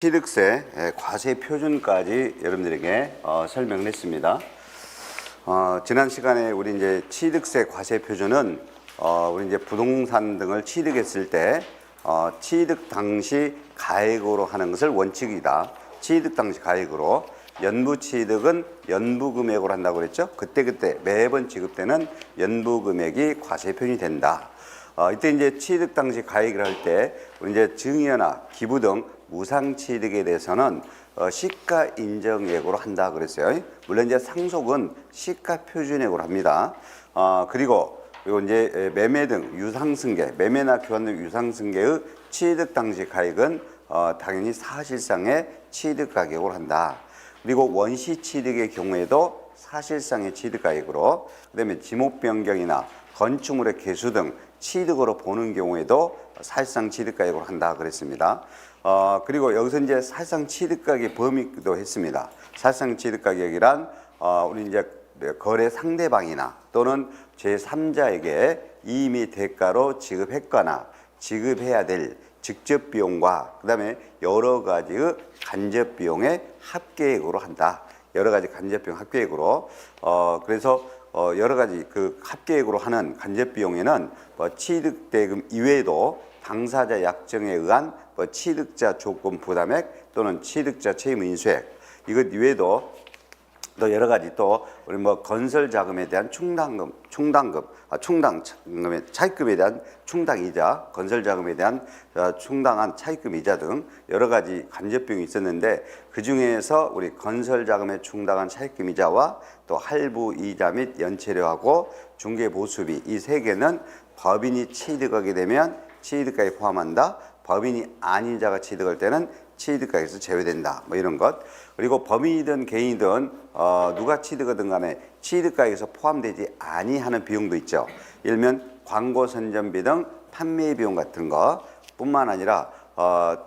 취득세 과세 표준까지 여러분들에게 설명을 했습니다. 지난 시간에 우리 이제 취득세 과세 표준은 우리 이제 부동산 등을 취득했을 때 취득 당시 가액으로 하는 것을 원칙이다. 취득 당시 가액으로 연부 취득은 연부 금액으로 한다고 그랬죠. 그때 매번 지급되는 연부 금액이 과세 표준이 된다. 이때 이제 취득 당시 가액을 할 때 우리 이제 증여나 기부 등 무상 취득에 대해서는 시가 인정액으로 한다 그랬어요. 물론 이제 상속은 시가 표준액으로 합니다. 그리고 이제 매매 등 유상승계, 매매나 교환 등 유상승계의 취득 당시 가액은 당연히 사실상의 취득 가격으로 한다. 그리고 원시 취득의 경우에도 사실상의 취득 가격으로, 그다음에 지목 변경이나 건축물의 개수 등 취득으로 보는 경우에도 사실상 취득 가격으로 한다 그랬습니다. 그리고 여기서 이제 사실상 취득 가격 범위도 했습니다. 사실상 취득 가격이란 우리 이제 거래 상대방이나 또는 제3자에게 이미 대가로 지급했거나 지급해야 될 직접 비용과 그다음에 여러 가지의 간접 비용의 합계액으로 한다. 여러 가지 간접 비용 합계액으로. 그래서 여러 가지 그 합계액으로 하는 간접 비용에는 취득 대금 이외에도 당사자 약정에 의한 취득자 조건 부담액 또는 취득자 책임 인수액, 이것 이외에도 또 여러 가지 또 우리 건설 자금에 대한 충당금의 차입금에 대한 충당이자, 건설 자금에 대한 충당한 차입금 이자 등 여러 가지 간접 비용이 있었는데, 그 중에서 우리 건설 자금에 충당한 차입금 이자와 또 할부 이자 및 연체료하고 중개 보수비, 이 세 개는 법인이 취득하게 되면 취득가에 포함한다. 법인이 아닌 자가 취득할 때는 취득가에서 제외된다. 이런 것. 그리고 법인이든 개인이든 누가 취득하든 간에 취득가에서 포함되지 아니하는 비용도 있죠. 예를 들면 광고 선전비 등 판매 비용 같은 거 뿐만 아니라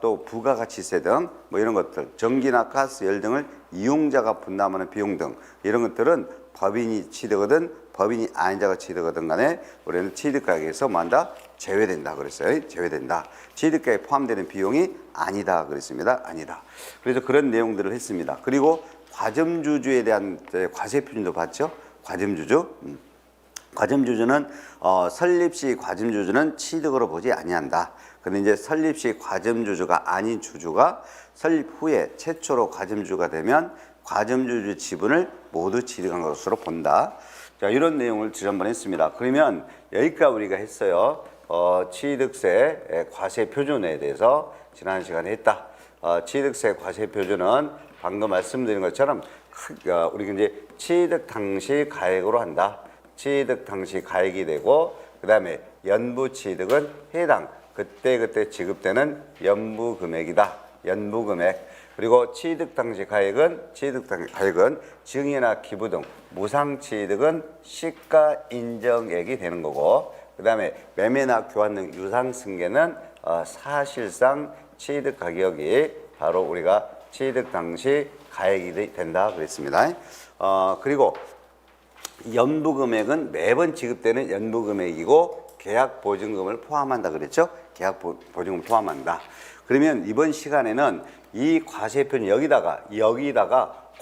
또 부가가치세 등 이런 것들, 전기나 가스, 열 등을 이용자가 분담하는 비용 등 이런 것들은 법인이 취득하든 법인이 아닌 자가 취득하든 간에 우리는 취득가액에서 뭐한다? 제외된다 그랬어요. 제외된다. 취득가에 포함되는 비용이 아니다 그랬습니다. 아니다. 그래서 그런 내용들을 했습니다. 그리고 과점주주에 대한 과세 표준도 봤죠. 과점주주. 과점주주는 설립 시 과점주주는 취득으로 보지 아니한다. 근데 이제 설립 시 과점주주가 아닌 주주가 설립 후에 최초로 과점주주가 되면 과점주주 지분을 모두 취득한 것으로 본다. 자, 이런 내용을 지난번에 했습니다. 그러면 여기까지 우리가 했어요. 취득세 과세 표준에 대해서 지난 시간에 했다. 취득세 과세 표준은 방금 말씀드린 것처럼 우리가 이제 취득 당시 가액으로 한다. 취득 당시 가액이 되고, 그 다음에 연부 취득은 해당 그때 지급되는 연부 금액이다. 연부 금액. 그리고 취득 당시 가액은 증여나 기부 등 무상 취득은 시가 인정액이 되는 거고, 그 다음에 매매나 교환 등 유상 승계는 사실상 취득 가격이 바로 우리가 취득 당시 가액이 된다 그랬습니다. 그리고 연부 금액은 매번 지급되는 연부 금액이고 계약 보증금을 포함한다 그랬죠. 계약 보증금을 포함한다. 그러면 이번 시간에는 이 과세 표준 여기다가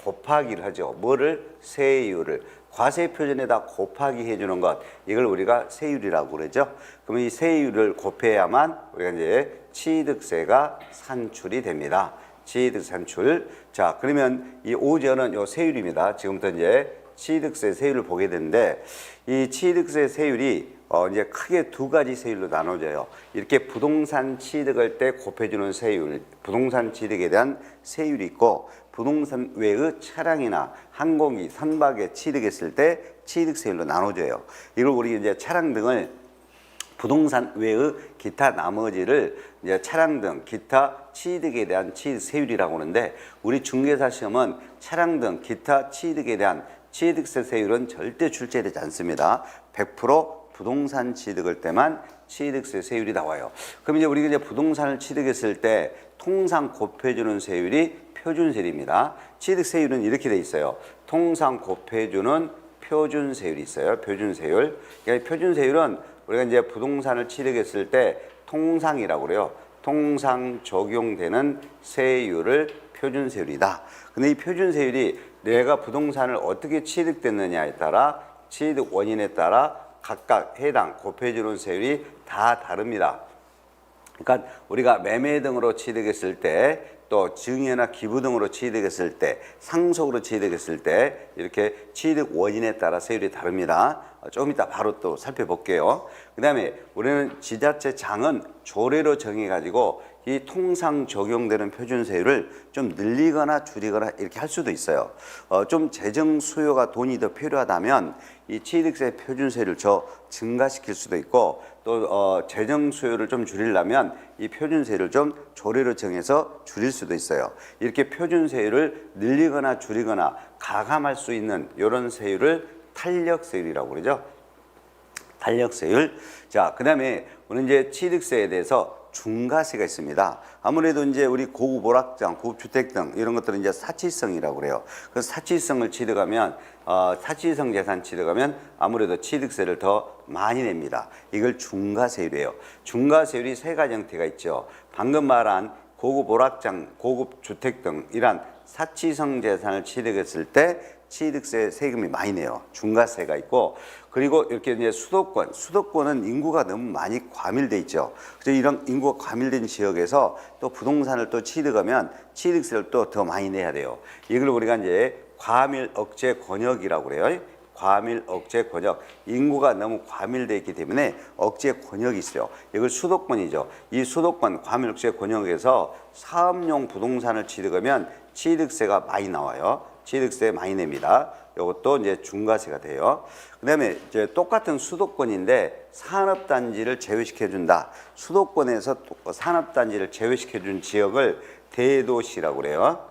곱하기를 하죠. 뭐를? 세율을. 과세 표준에다 곱하기 해주는 것, 이걸 우리가 세율이라고 그러죠. 그러면 이 세율을 곱해야만 우리가 이제 취득세가 산출이 됩니다. 취득 산출. 자, 그러면 이 오전은 요 세율입니다. 지금부터 이제 취득세 세율을 보게 되는데, 이 취득세 세율이 이제 크게 두 가지 세율로 나눠져요. 이렇게 부동산 취득할 때 곱해주는 세율, 부동산 취득에 대한 세율이 있고, 부동산 외의 차량이나 항공기, 선박에 취득했을 때 취득 세율로 나눠져요. 이걸 우리 이제 차량 등을 부동산 외의 기타 나머지를 이제 차량 등 기타 취득에 대한 취득 세율이라고 하는데, 우리 중개사 시험은 차량 등 기타 취득에 대한 취득세 세율은 절대 출제되지 않습니다. 100% 부동산 취득할 때만 취득세 세율이 나와요. 그럼 이제 우리가 부동산을 취득했을 때 통상 곱해주는 세율이 표준세율입니다. 취득세율은 이렇게 돼 있어요. 통상 곱해주는 표준세율이 있어요. 표준세율. 그러니까 표준세율은 우리가 이제 부동산을 취득했을 때 통상이라고 그래요. 통상 적용되는 세율을 표준세율이다. 근데 이 표준세율이 내가 부동산을 어떻게 취득됐느냐에 따라 취득 원인에 따라 각각 해당 곱해주는 세율이 다 다릅니다. 그러니까 우리가 매매 등으로 취득했을 때, 또 증여나 기부 등으로 취득했을 때, 상속으로 취득했을 때 이렇게 취득 원인에 따라 세율이 다릅니다. 조금 이따 바로 또 살펴볼게요. 그 다음에 우리는 지자체 장은 조례로 정해가지고 이 통상 적용되는 표준세율을 좀 늘리거나 줄이거나 이렇게 할 수도 있어요. 좀 재정 수요가 돈이 더 필요하다면 이 취득세 표준세율을 증가시킬 수도 있고, 또 재정 수요를 좀 줄이려면 이 표준세율을 좀 조례로 정해서 줄일 수도 있어요. 이렇게 표준세율을 늘리거나 줄이거나 가감할 수 있는 이런 세율을 탄력세율이라고 그러죠. 탄력세율. 자, 그 다음에 우리는 이제 취득세에 대해서 중과세가 있습니다. 아무래도 이제 우리 고급 오락장, 고급 주택 등 이런 것들은 이제 사치성이라고 그래요. 그 사치성을 취득하면, 사치성 재산 취득하면 아무래도 취득세를 더 많이 냅니다. 이걸 중과세율이에요. 중과세율이 세 가지 형태가 있죠. 방금 말한 고급 오락장, 고급 주택 등 이란 사치성 재산을 취득했을 때 취득세 세금이 많이 내요. 중과세가 있고, 그리고 이렇게 이제 수도권은 인구가 너무 많이 과밀돼 있죠. 그래서 이런 인구가 과밀된 지역에서 또 부동산을 또 취득하면 취득세를 또 더 많이 내야 돼요. 이걸 우리가 이제 과밀 억제 권역이라고 그래요. 과밀 억제 권역. 인구가 너무 과밀되어 있기 때문에 억제 권역이 있어요. 이걸 수도권이죠. 이 수도권 과밀 억제 권역에서 사업용 부동산을 취득하면 취득세가 많이 나와요. 취득세 많이 냅니다. 이것도 이제 중과세가 돼요. 그 다음에 이제 똑같은 수도권인데 산업단지를 제외시켜준다. 수도권에서 산업단지를 제외시켜준 지역을 대도시라고 그래요.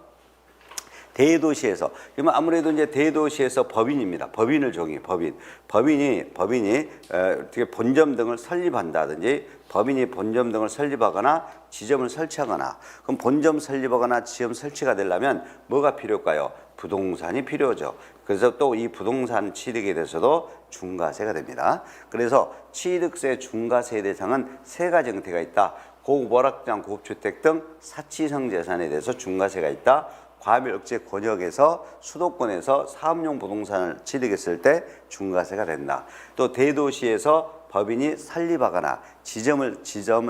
대도시에서, 그러면 아무래도 이제 대도시에서 법인입니다. 법인을 정의해, 법인이 어떻게 본점 등을 설립한다든지, 법인이 본점 등을 설립하거나 지점을 설치하거나, 그럼 본점 설립하거나 지점 설치가 되려면 뭐가 필요할까요? 부동산이 필요하죠. 그래서 또 이 부동산 취득에 대해서도 중과세가 됩니다. 그래서 취득세 중과세 대상은 세 가지 형태가 있다. 고급 오락장, 고급 주택 등 사치성 재산에 대해서 중과세가 있다. 과밀 억제 권역에서 수도권에서 사업용 부동산을 취득했을 때 중과세가 된다. 또 대도시에서 법인이 설립하거나 지점을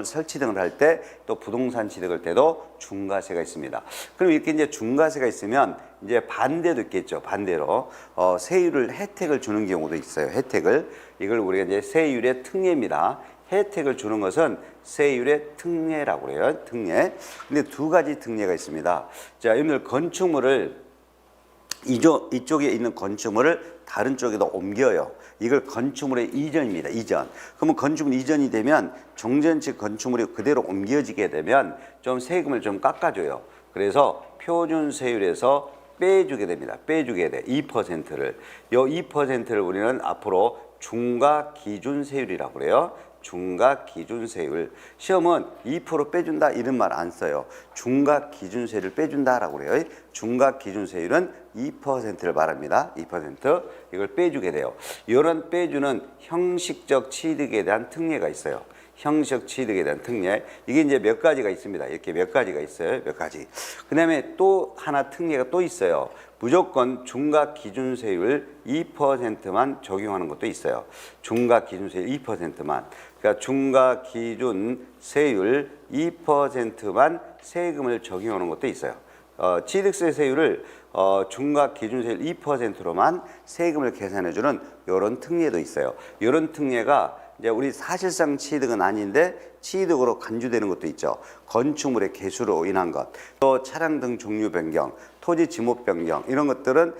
설치 등을 할 때, 또 부동산 취득할 때도 중과세가 있습니다. 그럼 이렇게 이제 중과세가 있으면 이제 반대도 있겠죠. 반대로 세율을 혜택을 주는 경우도 있어요. 혜택을, 이걸 우리가 이제 세율의 특례입니다. 혜택을 주는 것은 세율의 특례라고 그래요. 특례. 근데 두 가지 특례가 있습니다. 자, 여러분들 건축물을 이쪽에 있는 건축물을 다른 쪽에도 옮겨요. 이걸 건축물의 이전입니다. 이전. 그러면 건축물 이전이 되면 종전식 건축물이 그대로 옮겨지게 되면 좀 세금을 좀 깎아줘요. 그래서 표준세율에서 빼주게 됩니다. 빼주게 돼. 2%를. 이 2%를 우리는 앞으로 중과기준세율이라고 그래요. 중과기준세율. 시험은 2% 빼준다 이런 말 안 써요. 중과기준세율을 빼준다라고 그래요. 중과기준세율은 2%를 말합니다. 2%. 이걸 빼주게 돼요. 이런 빼주는 형식적 취득에 대한 특례가 있어요. 형식 취득에 대한 특례. 이게 이제 몇 가지가 있습니다. 이렇게 몇 가지가 있어요. 몇 가지. 그 다음에 또 하나 특례가 또 있어요. 무조건 중과기준세율 2%만 적용하는 것도 있어요. 중과기준세율 2%만. 그러니까 중과기준세율 2%만 세금을 적용하는 것도 있어요. 취득세 세율을 중과기준세율 2%로만 세금을 계산해주는 이런 특례도 있어요. 이런 특례가 이제 우리 사실상 취득은 아닌데 취득으로 간주되는 것도 있죠. 건축물의 개수로 인한 것, 또 차량 등 종류 변경, 토지 지목 변경 이런 것들은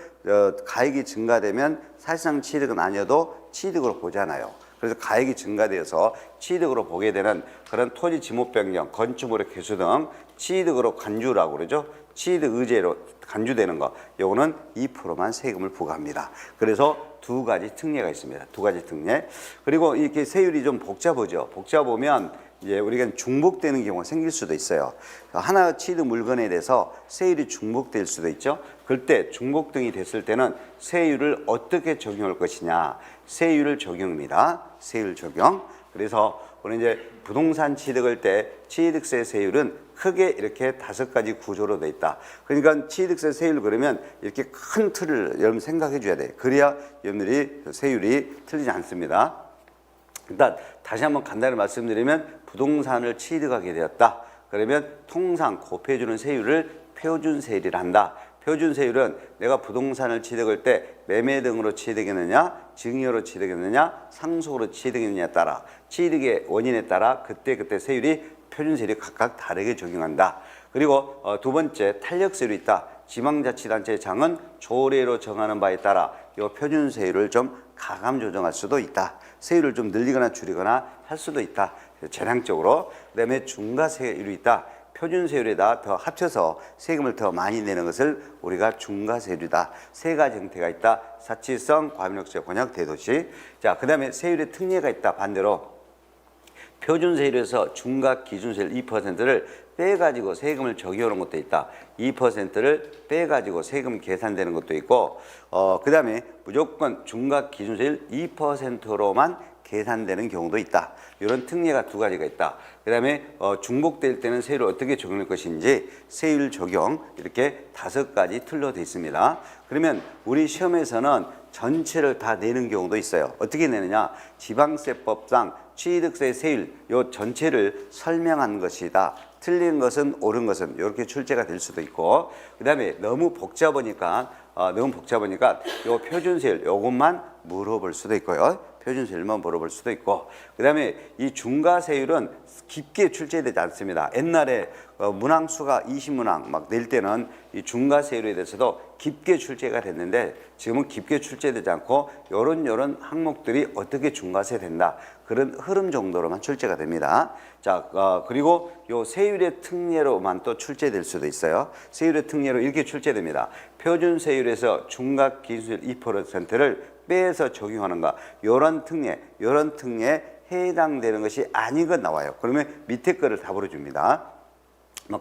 가액이 증가되면 사실상 취득은 아니어도 취득으로 보잖아요. 그래서 가액이 증가되어서 취득으로 보게 되는 그런 토지 지목 변경, 건축물의 개수 등 취득으로 간주라고 그러죠. 취득 의제로 간주되는 거, 요거는 2%만 세금을 부과합니다. 그래서 두 가지 특례가 있습니다. 두 가지 특례. 그리고 이렇게 세율이 좀 복잡하죠. 복잡하면 이제 우리가 중복되는 경우가 생길 수도 있어요. 하나 취득 물건에 대해서 세율이 중복될 수도 있죠. 그때 중복 등이 됐을 때는 세율을 어떻게 적용할 것이냐. 세율을 적용합니다. 세율 적용. 그래서 우리 이제 부동산 취득할 때 취득세 세율은 크게 이렇게 5가지 구조로 돼 있다. 그러니까 취득세 세율 그러면 이렇게 큰 틀을 여러분 생각해 줘야 돼. 그래야 여러분들이 세율이 틀리지 않습니다. 일단 다시 한번 간단히 말씀드리면 부동산을 취득하게 되었다. 그러면 통상 곱해주는 세율을 표준세율이라 한다. 표준세율은 내가 부동산을 취득할 때 매매 등으로 취득했느냐, 증여로 취득했느냐, 상속으로 취득했느냐에 따라 취득의 원인에 따라 그때 세율이 표준세율이 각각 다르게 적용한다. 그리고 두 번째 탄력세율이 있다. 지방자치단체의 장은 조례로 정하는 바에 따라 이 표준세율을 좀 가감 조정할 수도 있다. 세율을 좀 늘리거나 줄이거나 할 수도 있다. 재량적으로. 그다음에 중과세율이 있다. 표준세율에다 더 합쳐서 세금을 더 많이 내는 것을 우리가 중과세율이다. 세 가지 형태가 있다. 사치성, 과밀역세, 권역, 대도시. 자, 그 다음에 세율의 특례가 있다. 반대로 표준세율에서 중과 기준세율 2%를 빼가지고 세금을 적용하는 것도 있다. 2%를 빼가지고 세금 계산되는 것도 있고, 그 다음에 무조건 중과 기준세율 2%로만 계산되는 경우도 있다. 이런 특례가 두 가지가 있다. 그 다음에 중복될 때는 세율을 어떻게 적용할 것인지 세율 적용 이렇게 5가지 틀로 되어 있습니다. 그러면 우리 시험에서는 전체를 다 내는 경우도 있어요. 어떻게 내느냐? 지방세법상 취득세 세율 요 전체를 설명한 것이다. 틀린 것은 옳은 것은 이렇게 출제가 될 수도 있고, 그 다음에 너무 복잡하니까 요 표준세율 요것만 물어볼 수도 있고요. 표준세율만 물어볼 수도 있고, 그 다음에 이 중과세율은 깊게 출제되지 않습니다. 옛날에 문항수가 20문항 막 낼 때는 이 중과세율에 대해서도 깊게 출제가 됐는데 지금은 깊게 출제되지 않고 요런 항목들이 어떻게 중과세 된다. 그런 흐름 정도로만 출제가 됩니다. 자, 그리고 요 세율의 특례로만 또 출제될 수도 있어요. 세율의 특례로 이렇게 출제됩니다. 표준세율에서 중과 기준세율 2%를 빼서 적용하는가. 요런 특례에 해당되는 것이 아닌 것 나와요. 그러면 밑에 거를 다 불어줍니다.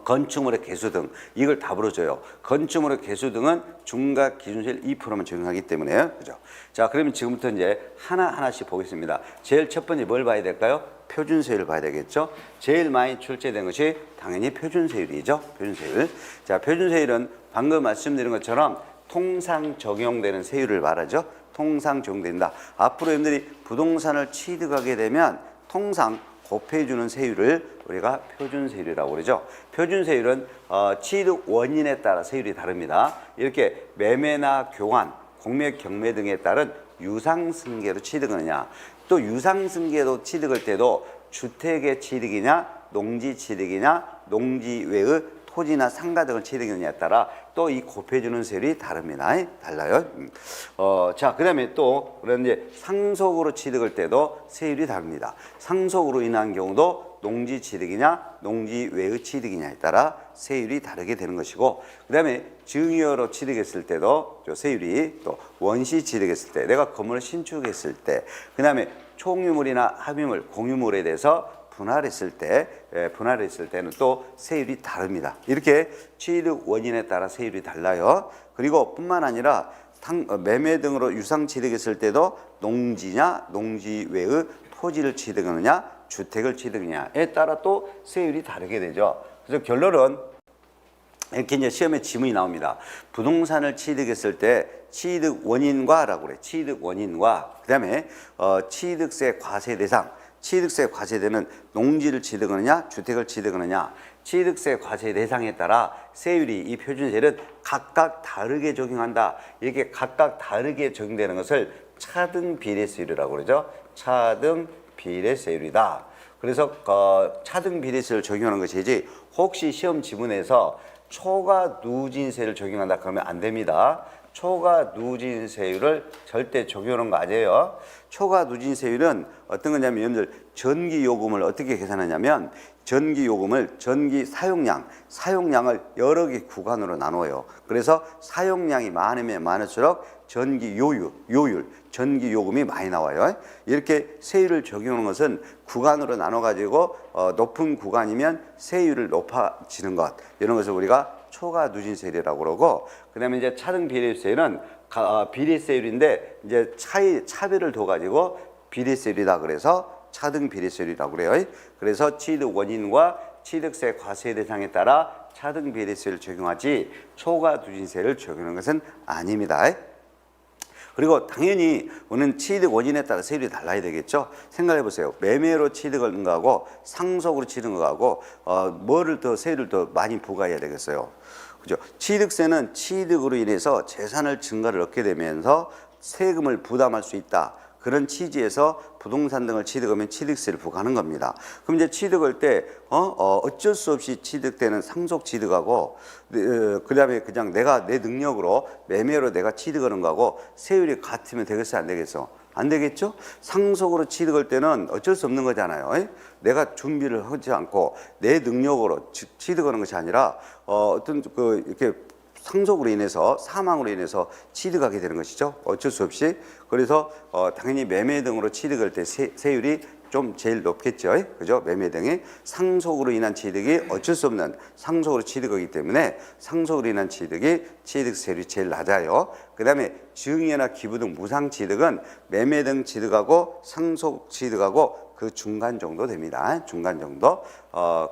건축물의 개수 등 이걸 다 불어줘요. 건축물의 개수 등은 중과 기준세율 2%만 적용하기 때문에 그죠? 자, 그러면 지금부터 이제 하나씩 보겠습니다. 제일 첫 번째 뭘 봐야 될까요? 표준세율을 봐야 되겠죠? 제일 많이 출제된 것이 당연히 표준세율이죠. 표준세율. 자, 표준세율은 방금 말씀드린 것처럼 통상 적용되는 세율을 말하죠. 통상 적용된다. 앞으로 여러분들이 부동산을 취득하게 되면 통상 곱해주는 세율을 우리가 표준세율이라고 그러죠. 표준세율은 취득 원인에 따라 세율이 다릅니다. 이렇게 매매나 교환, 공매, 경매 등에 따른 유상승계로 취득하느냐, 또 유상승계로 취득할 때도 주택의 취득이냐, 농지 취득이냐, 농지 외의 토지나 상가 등을 취득하느냐에 따라 또 이 곱해주는 세율이 다릅니다. 달라요. 자, 그 다음에 또 그런 이제 상속으로 취득할 때도 세율이 다릅니다. 상속으로 인한 경우도 농지 취득이냐, 농지 외의 취득이냐에 따라 세율이 다르게 되는 것이고, 그 다음에 증여로 취득했을 때도 세율이 또 원시 취득했을 때, 내가 건물을 신축했을 때, 그 다음에 총유물이나 합유물, 공유물에 대해서 분할했을 때는 또 세율이 다릅니다. 이렇게 취득 원인에 따라 세율이 달라요. 그리고 뿐만 아니라 매매 등으로 유상 취득했을 때도 농지냐, 농지 외의 토지를 취득하느냐, 주택을 취득하느냐에 따라 또 세율이 다르게 되죠. 그래서 결론은 이렇게 이제 시험에 지문이 나옵니다. 부동산을 취득했을 때 취득 원인과라고 그래. 취득 원인과 그다음에 취득세 과세 대상. 취득세 과세되는 농지를 취득하느냐, 주택을 취득하느냐, 취득세 과세 대상에 따라 세율이 이 표준세율은 각각 다르게 적용한다. 이렇게 각각 다르게 적용되는 것을 차등 비례세율이라고 그러죠. 차등 비례세율이다. 그래서 차등 비례세율을 적용하는 것이지 혹시 시험 지문에서 초과 누진세를 적용한다 그러면 안 됩니다. 초과 누진세율을 절대 적용하는 거 아니에요. 초과 누진세율은 어떤 거냐면 여러분들 전기요금을 어떻게 계산하냐면 전기요금을 전기 사용량을 여러 개 구간으로 나눠요. 그래서 사용량이 많으면 많을수록 전기요율, 전기요금이 많이 나와요. 이렇게 세율을 적용하는 것은 구간으로 나눠가지고 높은 구간이면 세율을 높아지는 것, 이런 것을 우리가 초과 누진세율이라고 그러고, 그 다음에 이제 차등 비례세율은 비례세율인데 이제 차별을 둬가지고 비례세율이다 그래서 차등 비례세율이라고 그래요. 그래서 취득 원인과 취득세 과세 대상에 따라 차등 비례세를 적용하지 초과 누진세를 적용하는 것은 아닙니다. 그리고 당연히 우리는 취득 원인에 따라 세율이 달라야 되겠죠. 생각해 보세요. 매매로 취득하는 거하고 상속으로 취득하는 거하고 뭐를 더 세율을 더 많이 부과해야 되겠어요. 그죠? 취득세는 취득으로 인해서 재산을 증가를 얻게 되면서 세금을 부담할 수 있다. 그런 취지에서 부동산 등을 취득하면 취득세를 부과하는 겁니다. 그럼 이제 취득할 때 어쩔 수 없이 취득되는 상속 취득하고 그다음에 그냥 내가 내 능력으로 매매로 내가 취득하는 거하고 세율이 같으면 되겠어 안 되겠어? 안 되겠죠? 상속으로 취득할 때는 어쩔 수 없는 거잖아요. 내가 준비를 하지 않고 내 능력으로 취득하는 것이 아니라 어떤 이렇게 상속으로 인해서 사망으로 인해서 취득하게 되는 것이죠. 어쩔 수 없이. 그래서 당연히 매매 등으로 취득할 때 세율이 좀 제일 높겠죠. 그죠? 매매 등이 상속으로 인한 취득이 어쩔 수 없는 상속으로 취득하기 때문에 상속으로 인한 취득이 취득세율이 제일 낮아요. 그 다음에 증여나 기부 등 무상 취득은 매매 등 취득하고 상속 취득하고 그 중간 정도 됩니다. 중간 정도.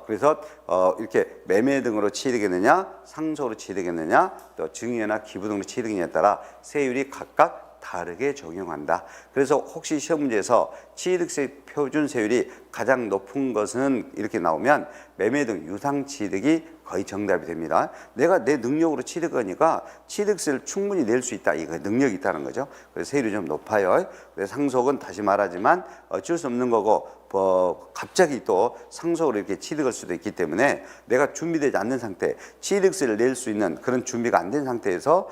그래서 이렇게 매매 등으로 취득했느냐, 상속으로 취득했느냐, 또 증여나 기부 등으로 취득했느냐에 따라 세율이 각각 다르게 적용한다. 그래서 혹시 시험 문제에서 취득세 표준 세율이 가장 높은 것은 이렇게 나오면 매매 등 유상 취득이 거의 정답이 됩니다. 내가 내 능력으로 취득하니까 취득세를 충분히 낼 수 있다. 이거 능력이 있다는 거죠. 그래서 세율이 좀 높아요. 그래서 상속은 다시 말하지만 어쩔 수 없는 거고 갑자기 또 상속으로 이렇게 취득할 수도 있기 때문에 내가 준비되지 않는 상태, 취득세를 낼 수 있는 그런 준비가 안 된 상태에서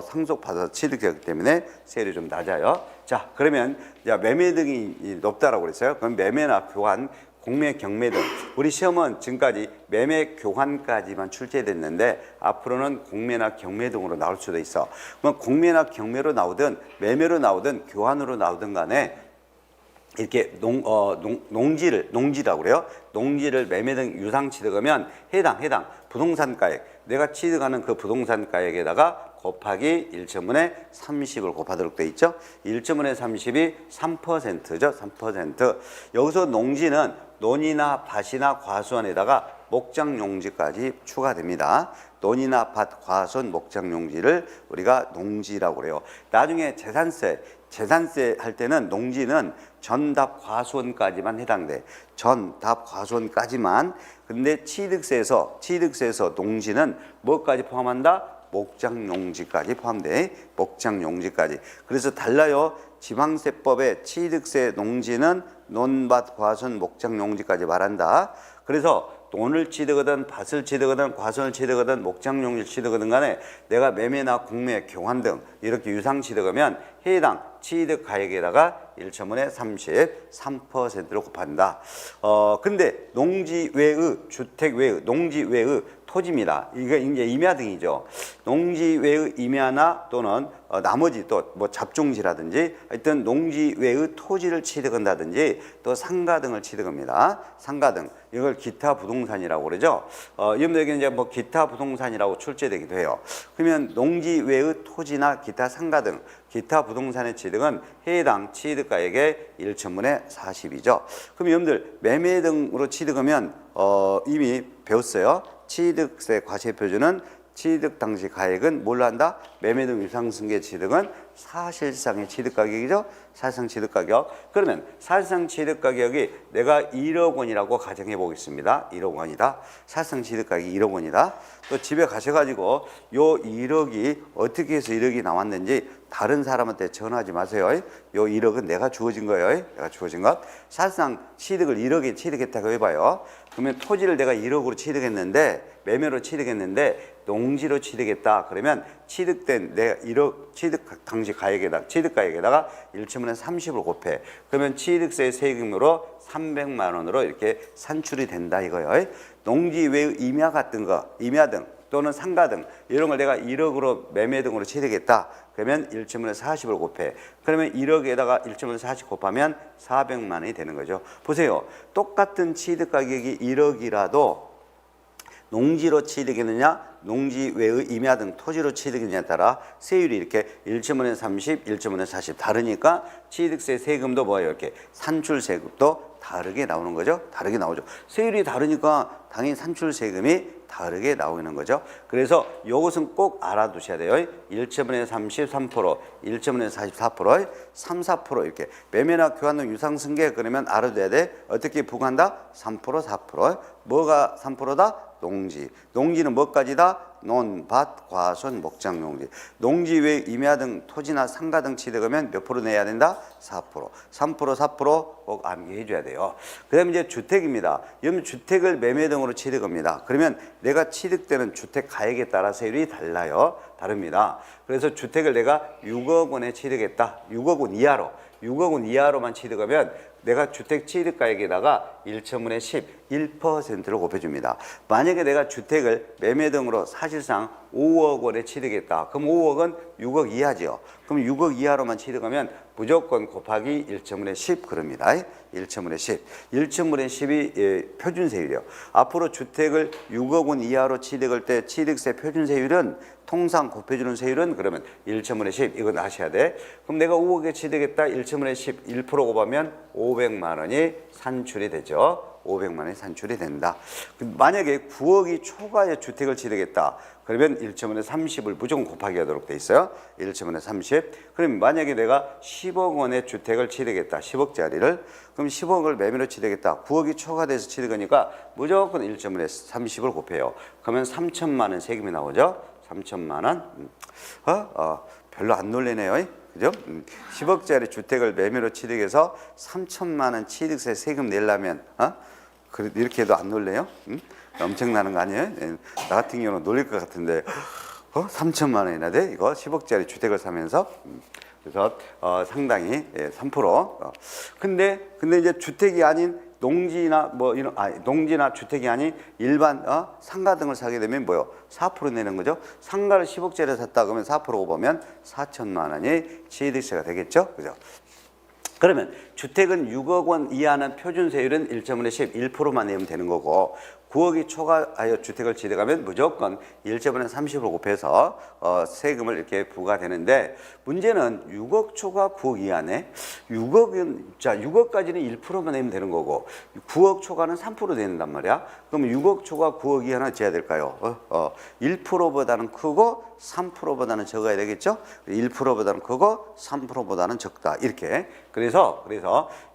상속받아서 취득되기 때문에 세율이 좀 낮아요. 자, 그러면 매매 등이 높다라고 그랬어요. 그럼 매매나 교환, 공매, 경매 등 우리 시험은 지금까지 매매, 교환까지만 출제됐는데 앞으로는 공매나 경매 등으로 나올 수도 있어. 그럼 공매나 경매로 나오든 매매로 나오든 교환으로 나오든 간에 이렇게 농지라고 그래요. 농지를 매매 등 유상 취득하면 해당 부동산가액, 내가 취득하는 그 부동산가액에다가 곱하기 1.5에 30을 곱하도록 돼 있죠. 1.5에 30이 3%죠. 3%. 여기서 농지는 논이나 밭이나 과수원에다가 목장용지까지 추가됩니다. 논이나 밭, 과수원, 목장용지를 우리가 농지라고 그래요. 나중에 재산세 할 때는 농지는 전답 과수원까지만 해당돼. 전답 과수원까지만. 근데 취득세에서 농지는 뭐까지 포함한다? 목장용지까지 포함돼. 목장용지까지. 그래서 달라요. 지방세법의 취득세 농지는 논밭, 과수원, 목장용지까지 말한다. 그래서 논을 취득하든 밭을 취득하든 과수원을 취득하든 목장용지를 취득하든 간에 내가 매매나 공매, 교환 등 이렇게 유상 취득하면 해당 취득 가액에다가 1.5에 33%로 곱한다. 근데 농지 외의, 주택 외의, 농지 외의 토지입니다. 이게 이제 임야 등이죠. 농지 외의 임야나 또는 나머지 또 뭐 잡종지라든지 하여튼 농지 외의 토지를 취득한다든지 또 상가 등을 취득합니다. 상가 등 이걸 기타 부동산이라고 그러죠. 여러분들에게 이제 뭐 기타 부동산이라고 출제되기도 해요. 그러면 농지 외의 토지나 기타 상가 등 기타 부동산의 취득은 해당 취득가액의 1.5에 40이죠. 그럼 여러분들 매매 등으로 취득하면 이미 배웠어요. 취득세 과세 표준은 취득 당시 가액은 뭘로 한다? 매매 등 유상승계 취득은 사실상의 취득가격이죠. 사실상 취득가격. 그러면 사실상 취득가격이 내가 1억 원이라고 가정해 보겠습니다. 1억 원이다. 사실상 취득가격이 1억 원이다. 또 집에 가셔가지고 요 1억이 어떻게 해서 1억이 나왔는지 다른 사람한테 전화하지 마세요. 요 1억은 내가 주어진 거예요. 내가 주어진 것. 사실상 취득을 1억에 취득했다고 해봐요. 그러면 토지를 내가 1억으로 취득했는데 매매로 취득했는데 농지로 취득했다. 그러면 취득된 내가 1억 취득 당시 가액에다가 취득가액에다가 1.5에 30을 곱해. 그러면 취득세 세금으로 300만 원으로 이렇게 산출이 된다 이거예요. 농지 외의 임야 같은 거, 임야 등 또는 상가 등 이런 걸 내가 1억으로 매매 등으로 취득했다. 그러면 1.5에 40을 곱해. 그러면 1억에다가 1.5에 40 곱하면 400만 원이 되는 거죠. 보세요. 똑같은 취득 가격이 1억이라도 농지로 취득했느냐, 농지 외의 임야 등 토지로 취득했느냐에 따라 세율이 이렇게 1.5에 30, 1.5에 40 다르니까 취득세 세금도 뭐예요? 이렇게 산출 세금도 다르게 나오는 거죠. 다르게 나오죠. 세율이 다르니까 당연히 산출 세금이 다르게 나오는 거죠. 그래서 이것은 꼭 알아두셔야 돼요. 1.5에 33%, 1.5에 44%, 3, 4% 이렇게 매매나 교환등 유상승계 그러면 알아둬야 돼. 어떻게 부과한다? 3%, 4%. 뭐가 3%다? 농지. 농지는 뭐까지다? 논, 밭, 과수원, 목장, 농지. 농지 외 임야 등 토지나 상가 등 취득하면 몇 프로 내야 된다? 4%. 3%, 4%꼭 암기해 줘야 돼요. 그 다음에 이제 주택입니다. 여러분 주택을 매매 등으로 취득합니다. 그러면 내가 취득되는 주택 가액에 따라 세율이 달라요. 다릅니다. 그래서 주택을 내가 6억 원에 취득했다. 6억 원 이하로. 6억 원 이하로만 취득하면 내가 주택 취득가액에다가 1.5에 10, 1%를 곱해줍니다. 만약에 내가 주택을 매매 등으로 사실상 5억 원에 취득했다. 그럼 5억은 6억 이하죠. 그럼 6억 이하로만 취득하면 무조건 곱하기 1.5에 10 그럽니다. 1.5에 10. 1.5에 10이 표준세율이요. 앞으로 주택을 6억 원 이하로 취득할 때 취득세 표준세율은 통상 곱해주는 세율은 그러면 1.5에 10 이건 아셔야 돼. 그럼 내가 5억에 취득했다. 1.5에 10 1% 곱하면 500만 원이 산출이 되죠. 500만 원이 산출이 된다. 만약에 9억이 초과의 주택을 취득했다. 그러면 1.5에 30을 무조건 곱하기 하도록 돼 있어요. 1.5에 30. 그럼 만약에 내가 10억 원의 주택을 취득했다. 10억짜리를. 그럼 10억을 매매로 취득했다. 9억이 초과돼서 취득하니까 무조건 1.5에 30을 곱해요. 그러면 3천만 원 세금이 나오죠. 3천만 원. 별로 안 놀래네요. 그죠? 10억짜리 주택을 매매로 취득해서 3천만 원 취득세 세금 내려면 이렇게 해도 안 놀래요? 엄청나는 거 아니에요? 나 같은 경우는 놀릴 것 같은데 3천만 원이나 돼? 이거 10억짜리 주택을 사면서 그래서 상당히 3%. 근데 이제 주택이 아닌 농지나 농지나 주택이 아닌 일반 상가 등을 사게 되면 뭐요? 4% 내는 거죠. 상가를 10억짜리 샀다 그러면 4% 보면 4천만 원이 취득세가 되겠죠. 그죠? 그러면 주택은 6억 원 이하는 표준세율은 1.5에 10, 1%만 내면 되는 거고 9억이 초과하여 주택을 취득하면 무조건 1.5에 30을 곱해서 세금을 이렇게 부과되는데 문제는 6억 초과 9억 이하네. 6억까지는 1%만 내면 되는 거고 9억 초과는 3% 내는단 말이야. 그럼 6억 초과 9억 이하는 어찌해야 될까요? 1%보다는 크고 3%보다는 적어야 되겠죠? 1%보다는 크고 3%보다는 적다. 이렇게. 그래서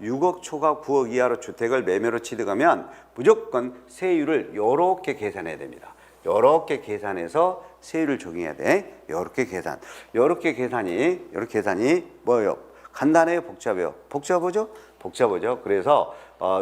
6억 초과 9억 이하로 주택을 매매로 취득하면 무조건 세율을 이렇게 계산해야 됩니다. 이렇게 계산해서 세율을 적용해야 돼. 이렇게 계산이 뭐예요? 간단해요, 복잡해요? 복잡하죠. 그래서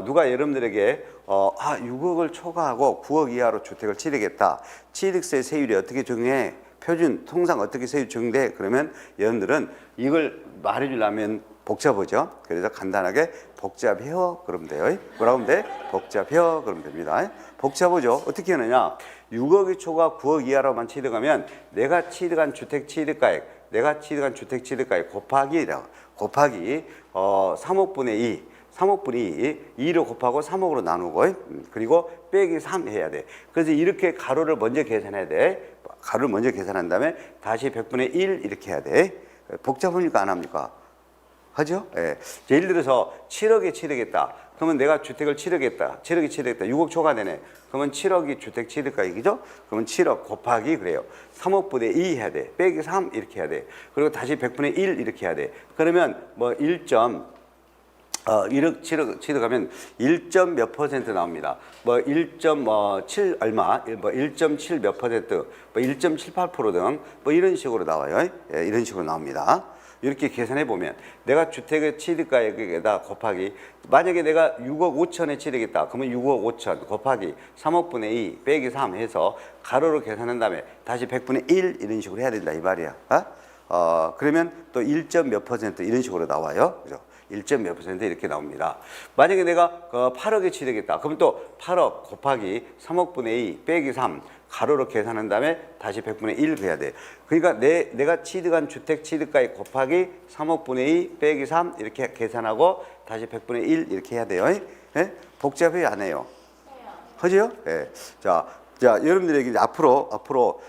누가 여러분들에게 6억을 초과하고 9억 이하로 주택을 취득했다. 취득세 세율이 어떻게 적용해? 표준 통상 어떻게 세율 적용돼? 그러면 여러분들은 이걸 말해주려면 복잡하죠. 그래서 간단하게 복잡해요. 그러면 돼요. 뭐라고 하면 돼? 복잡해요. 그러면 됩니다. 복잡하죠. 어떻게 하느냐? 6억이 초과 9억 이하로만 취득하면 내가 취득한 주택 취득가액 곱하기 3억분의 2 2를 곱하고 3억으로 나누고 그리고 빼기 3 해야 돼. 그래서 이렇게 가로를 먼저 계산해야 돼. 가로를 먼저 계산한 다음에 다시 100분의 1 이렇게 해야 돼. 복잡합니까? 안 합니까? 하죠? 예. 예를 들어서 7억에 취득했다. 그러면 내가 주택을 취득했다. 6억 초과되네. 그러면 7억이 주택 취득가액이죠? 그러면 7억 곱하기 그래요. 3억분의 2 해야 돼. 빼기 3 이렇게 해야 돼. 그리고 다시 100분의 1 이렇게 해야 돼. 그러면 뭐 1점 1억 취득하면 1점 몇 퍼센트 나옵니다. 뭐 1.7 얼마, 뭐 1.7 몇 퍼센트, 뭐 1.78% 등 뭐 이런 식으로 나와요. 예, 이런 식으로 나옵니다. 이렇게 계산해 보면 내가 주택의 취득가액에다 곱하기 만약에 내가 6억 5천에 취득했다. 그러면 6억 5천 곱하기 3억분의 2 빼기 3 해서 가로로 계산한 다음에 다시 100분의 1 이런 식으로 해야 된다 이 말이야. 그러면 또 1점 몇 퍼센트 이런 식으로 나와요. 그죠? 1점 몇 퍼센트 이렇게 나옵니다. 만약에 내가 8억에 취득했다. 그럼 또 8억 곱하기 3억분의 2 빼기 3 가로로 계산한 다음에 다시 100분의 1 해야 돼. 그러니까 내가 취득한 주택 취득가액 곱하기 3억분의 2 빼기 3 이렇게 계산하고 다시 100분의 1 이렇게 해야 돼요. 예? 복잡해요? 안 해요? 하죠? 예. 자, 자, 여러분들에게 이제 앞으로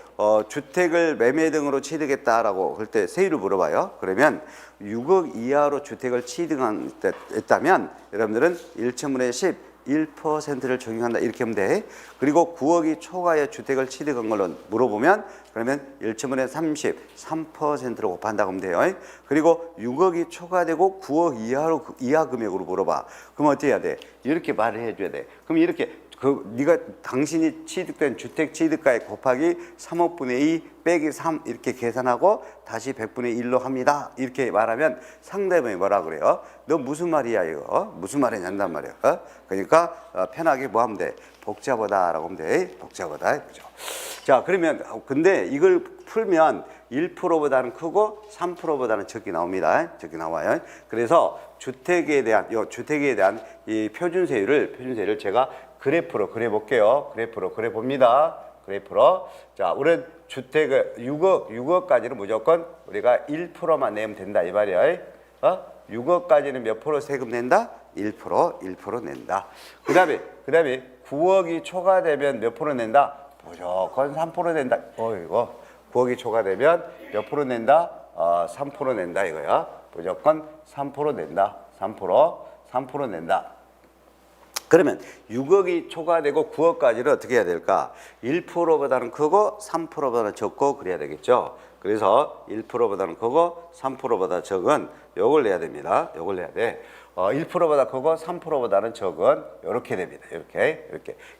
주택을 매매 등으로 취득했다라고 할 때 세율을 물어봐요. 그러면 6억 이하로 주택을 취득했다면 여러분들은 1,000분의 10 1%를 적용한다 이렇게 하면 돼. 그리고 9억이 초과의 주택을 취득한 걸로 물어보면 그러면 1,000분의 30 3%로 곱한다고 하면 돼요. 그리고 6억이 초과되고 9억 이하 금액으로 물어봐. 그럼 어떻게 해야 돼? 이렇게 말을 해줘야 돼. 그럼 이렇게 네가 당신이 취득된 주택 취득가에 곱하기 3억분의 2 빼기 3 이렇게 계산하고 다시 100분의 1로 합니다. 이렇게 말하면 상대방이 뭐라 그래요? 너 무슨 말이야 이거? 무슨 말이냐 한단 말이야. 그러니까 편하게 뭐 하면 돼? 복잡하다라고 하면 돼. 복잡하다. 그죠? 자, 그러면 근데 이걸 풀면 1%보다는 크고 3%보다는 적게 나옵니다. 적게 나와요. 그래서 주택에 대한 이 표준세율을 제가 그래프로 그려볼게요. 그래프로 그려봅니다. 그래프로. 자, 우리는 주택을 6억까지는 무조건 우리가 1%만 내면 된다. 이 말이야. 6억까지는 몇 프로 세금 낸다? 1% 낸다. 그 다음에 9억이 초과되면 몇 프로 낸다? 무조건 3% 낸다. 이거 9억이 초과되면 몇 프로 낸다? 3% 낸다 이거야. 무조건 3% 낸다. 3% 낸다. 그러면 6억이 초과되고 9억까지는 어떻게 해야 될까? 1%보다는 크고 3%보다는 적고 그래야 되겠죠. 그래서 1%보다는 크고 3%보다 적은 요걸 내야 됩니다. 요걸 내야 돼. 1%보다 크고 3%보다는 적은 이렇게 됩니다. 이렇게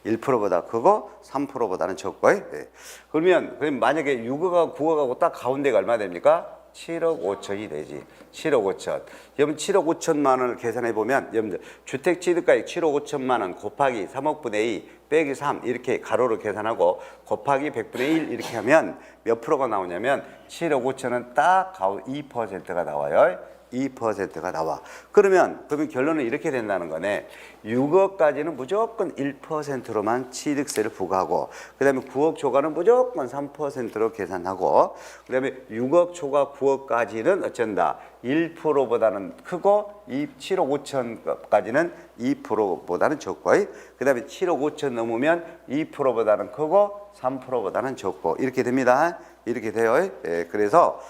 1%보다 크고 3%보다는 적고. 네. 그럼 만약에 6억하고 9억하고 딱 가운데가 얼마 됩니까? 7억 5천이 되지. 7억 5천. 여러분 7억 5천만 원을 계산해 보면 여러분들 주택 취득가액 7억 5천만 원 곱하기 3억분의 2 빼기 3 이렇게 가로로 계산하고 곱하기 100분의 1 이렇게 하면 몇 프로가 나오냐면 7억 5천은 딱 2%가 나와요. 2%가 나와. 그러면 결론은 이렇게 된다는 거네. 6억까지는 무조건 1%로만 취득세를 부과하고 그 다음에 9억 초과는 무조건 3%로 계산하고 그 다음에 6억 초과 9억까지는 어쩐다. 1%보다는 크고 7억 5천까지는 2%보다는 적고 그 다음에 7억 5천 넘으면 2%보다는 크고 3%보다는 적고 이렇게 됩니다. 이렇게 돼요. 예, 그래서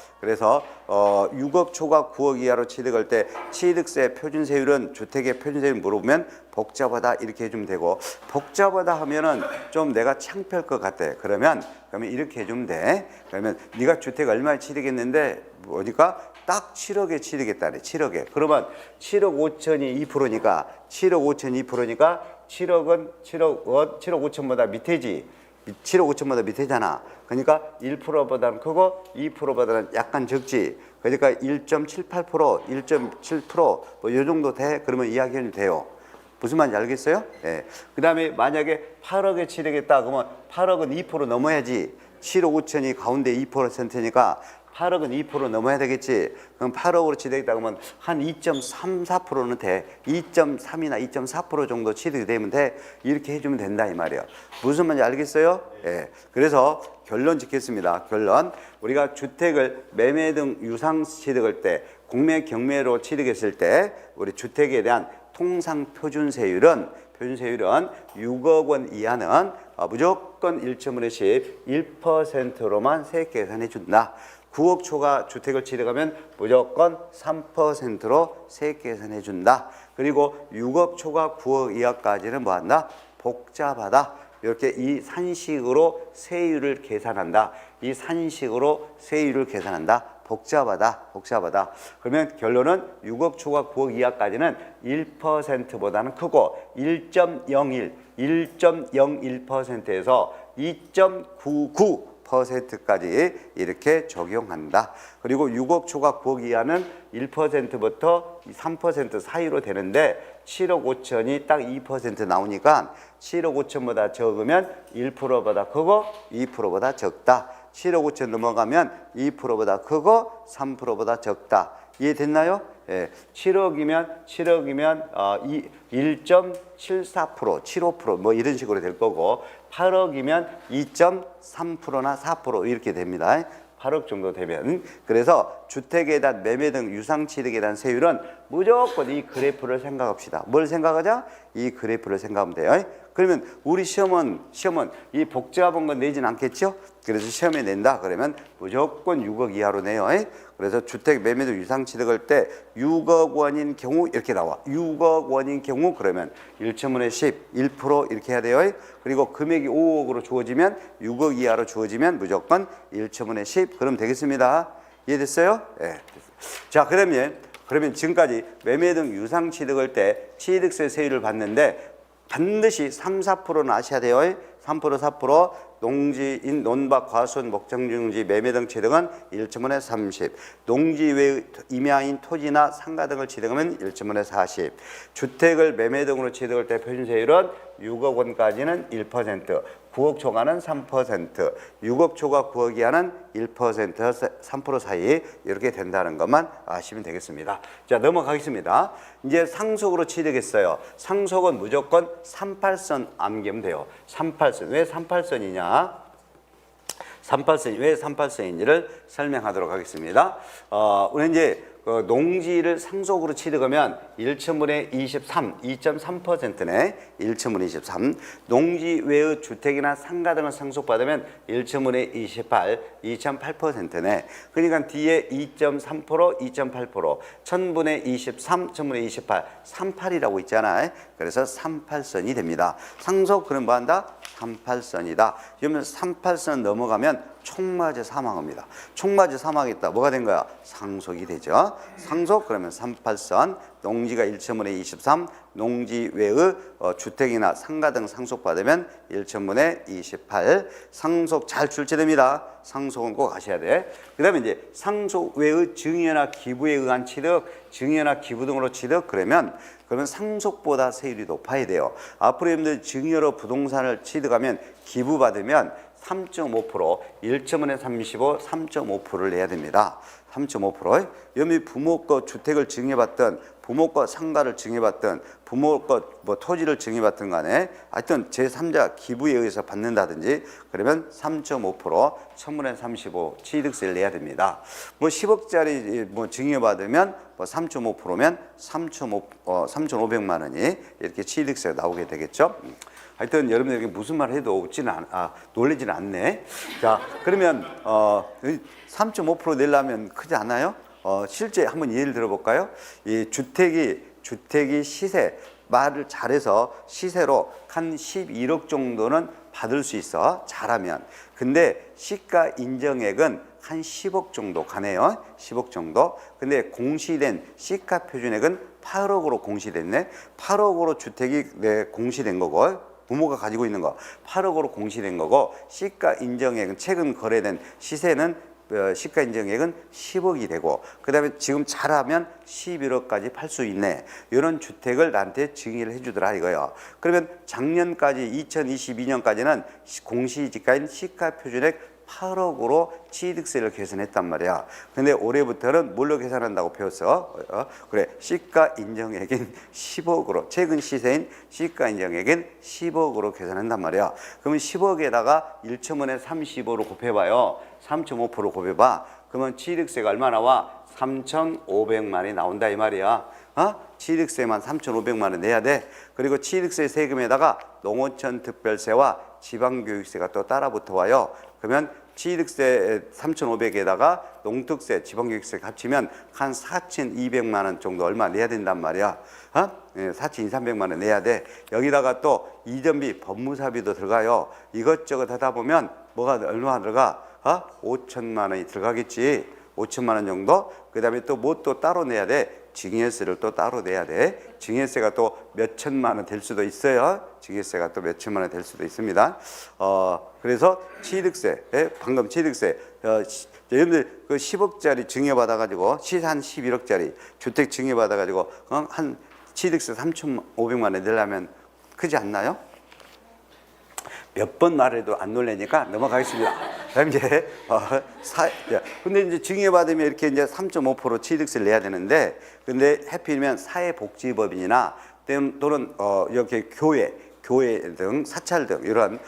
6억 초과 9억 이하로 취득할 때 취득세 표준세율은 주택의 표준세율 물어보면 복잡하다 이렇게 해주면 되고 복잡하다 하면은 좀 내가 창피할 것 같아. 그러면 이렇게 해주면 돼. 그러면 네가 주택 얼마에 취득했는데 보니까 딱 7억에 취득했다네. 7억에. 그러면 7억 5천이 2%니까 7억 5천이 2%니까 7억 5천보다 밑에지. 7억 5천보다 밑에잖아. 그러니까 1%보다는 크고 2%보다는 약간 적지. 그러니까 1.78%, 1.7%뭐 이 정도 돼. 그러면 이야기는 돼요. 무슨 말인지 알겠어요? 예. 그 다음에 만약에 8억에 취득했다 그러면 8억은 2% 넘어야지. 7억 5천이 가운데 2%니까 8억은 2% 넘어야 되겠지. 그럼 8억으로 취득했다 그러면 한 2.34%는 돼. 2.3이나 2.4% 정도 취득이 되면 돼. 이렇게 해주면 된다 이 말이에요. 무슨 말인지 알겠어요? 예. 그래서 결론 짓겠습니다. 결론. 우리가 주택을 매매 등 유상 취득할 때 공매 경매로 취득했을 때 우리 주택에 대한 통상 표준세율은 6억 원 이하는 무조건 1.5의 10 1%로만 세액 계산해 준다. 9억 초과 주택을 취득하면 무조건 3%로 세액 계산해 준다. 그리고 6억 초과 9억 이하까지는 뭐한다? 복잡하다. 이렇게 이 산식으로 세율을 계산한다. 이 산식으로 세율을 계산한다. 복잡하다. 그러면 결론은 6억 초과 9억 이하까지는 1%보다는 크고 1.01%에서 2.99%까지 이렇게 적용한다. 그리고 6억 초과 9억 이하는 1%부터 3% 사이로 되는데 7억 5천이 딱 2% 나오니까 7억 5천보다 적으면 1%보다 크고 2%보다 적다. 7억 5천 넘어가면 2%보다 크고 3%보다 적다. 이해됐나요? 예. 7억이면 1.74%, 75% 뭐 이런 식으로 될 거고 8억이면 2.3%나 4% 이렇게 됩니다. 8억 정도 되면. 그래서 주택에 대한 매매 등 유상취득에 대한 세율은 무조건 이 그래프를 생각합시다. 뭘 생각하자? 이 그래프를 생각하면 돼요. 그러면 우리 시험은 이 복잡한 건 내진 않겠죠? 그래서 시험에 낸다 그러면 무조건 6억 이하로 내요. 그래서 주택 매매등 유상취득할 때 6억 원인 경우 이렇게 나와. 6억 원인 경우 그러면 1첨분의 10, 1% 이렇게 해야 돼요. 그리고 금액이 5억으로 주어지면 6억 이하로 주어지면 무조건 1첨분의 10 그럼 되겠습니다. 이해됐어요? 예. 자, 그러면 지금까지 매매 등 유상 취득할 때 취득세 세율을 봤는데 반드시 3, 4%는 아셔야 돼요. 3%, 4%. 농지인 논밭, 과수원, 목장중지, 매매 등 취득은 1첨분의 30. 농지 외의 임야인 토지나 상가 등을 취득하면 1첨분의 40. 주택을 매매 등으로 취득할 때 표준세율은 6억 원까지는 1%, 9억 초과는 3%, 6억 초과 9억 이하는 1%, 3% 사이 이렇게 된다는 것만 아시면 되겠습니다. 자, 넘어가겠습니다. 이제 상속으로 취득했어요. 상속은 무조건 38선 암기하면 돼요. 38선. 왜 38선이냐? 38선이 왜 38선인지를 설명하도록 하겠습니다. 우리 이제 농지를 상속으로 취득하면 1첨분의 23, 2.3%네. 1첨분의 23. 농지 외의 주택이나 상가 등을 상속받으면 1첨분의 28, 2.8%네. 그러니까 뒤에 2.3%, 2.8%, 1000분의 23, 1000분의 28, 38이라고 있잖아요. 그래서 38선이 됩니다. 상속 그럼 뭐 한다? 38선이다. 그러면 38선 넘어가면 총 맞아 사망합니다. 총 맞아 사망했다. 뭐가 된 거야? 상속이 되죠. 상속 그러면 38선, 농지가 1첨분의 23, 농지 외의 주택이나 상가 등 상속받으면 1첨분의 28. 상속 잘 출제됩니다. 상속은 꼭 아셔야 돼. 그 다음에 이제 상속 외의 증여나 기부에 의한 취득, 증여나 기부 등으로 취득 그러면 상속보다 세율이 높아야 돼요. 앞으로 여러분들 증여로 부동산을 취득하면 기부받으면 3.5%, 1첨분의 35, 3.5%를 내야 됩니다. 3.5%. 여러분이 부모 거 주택을 증여받든 부모 거 상가를 증여받든 부모 거 뭐 토지를 증여받든 간에 하여튼 제3자 기부에 의해서 받는다든지 그러면 3.5%, 1000분의 35 취득세를 내야 됩니다. 뭐 10억짜리 뭐 증여받으면 뭐 3.5%면 3,500만 원이 이렇게 취득세가 나오게 되겠죠. 하여튼 여러분들에게 무슨 말 해도 놀라지는 않네. 자, 그러면 3.5% 내려면 크지 않아요? 실제 한번 예를 들어볼까요? 이 주택이 시세 말을 잘해서 시세로 한 11억 정도는 받을 수 있어. 잘하면. 근데 시가 인정액은 한 10억 정도 가네요. 10억 정도. 근데 공시된 시가 표준액은 8억으로 공시됐네. 8억으로 주택이 공시된 거고 부모가 가지고 있는 거 8억으로 공시된 거고 시가 인정액은 최근 거래된 시세는 시가 인정액은 10억이 되고 그 다음에 지금 잘하면 11억까지 팔 수 있네. 이런 주택을 나한테 증여를 해주더라 이거요. 그러면 작년까지 2022년까지는 공시지가인 시가 표준액 8억으로 취득세를 계산했단 말이야. 근데 올해부터는 뭘로 계산한다고 배웠어? 그래, 시가 인정액인 10억으로 최근 시세인 시가 인정액인 10억으로 계산한단 말이야. 그러면 10억에다가 1첨분의 35로 곱해봐요. 3.5% 곱해봐. 그러면 취득세가 얼마 나와? 3,500만 원이 나온다 이 말이야. 취득세만 3,500만 원 내야 돼. 그리고 취득세 세금에다가 농어촌 특별세와 지방교육세가 또 따라 붙어와요. 그러면 취득세 3,500에다가 농특세, 지방교육세 합치면 한 4,200만 원 정도 얼마 내야 된단 말이야. 4,200~300만 원 내야 돼. 여기다가 또 이전비, 법무사비도 들어가요. 이것저것 하다 보면 뭐가 얼마 들어가? 5천만 원이 들어가겠지. 5천만 원 정도. 그 다음에 또 뭐 또 따로 내야 돼. 증여세를 또 따로 내야 돼. 증여세가 또 몇 천만 원 될 수도 있어요. 증여세가 또 몇 천만 원 될 수도 있습니다. 그래서 취득세, 방금 취득세, 여러분들 그 10억짜리 증여받아가지고 시세 한 11억짜리 주택 증여받아가지고 한 취득세 3,500만 원 내려면 크지 않나요? 몇 번 말해도 안 놀라니까 넘어가겠습니다. 그다음 이제 근데 이제 증여받으면 이렇게 이제 3.5% 취득세를 내야 되는데, 근데 하필이면 사회복지법인이나 또는 이렇게 교회 등 사찰 등 이런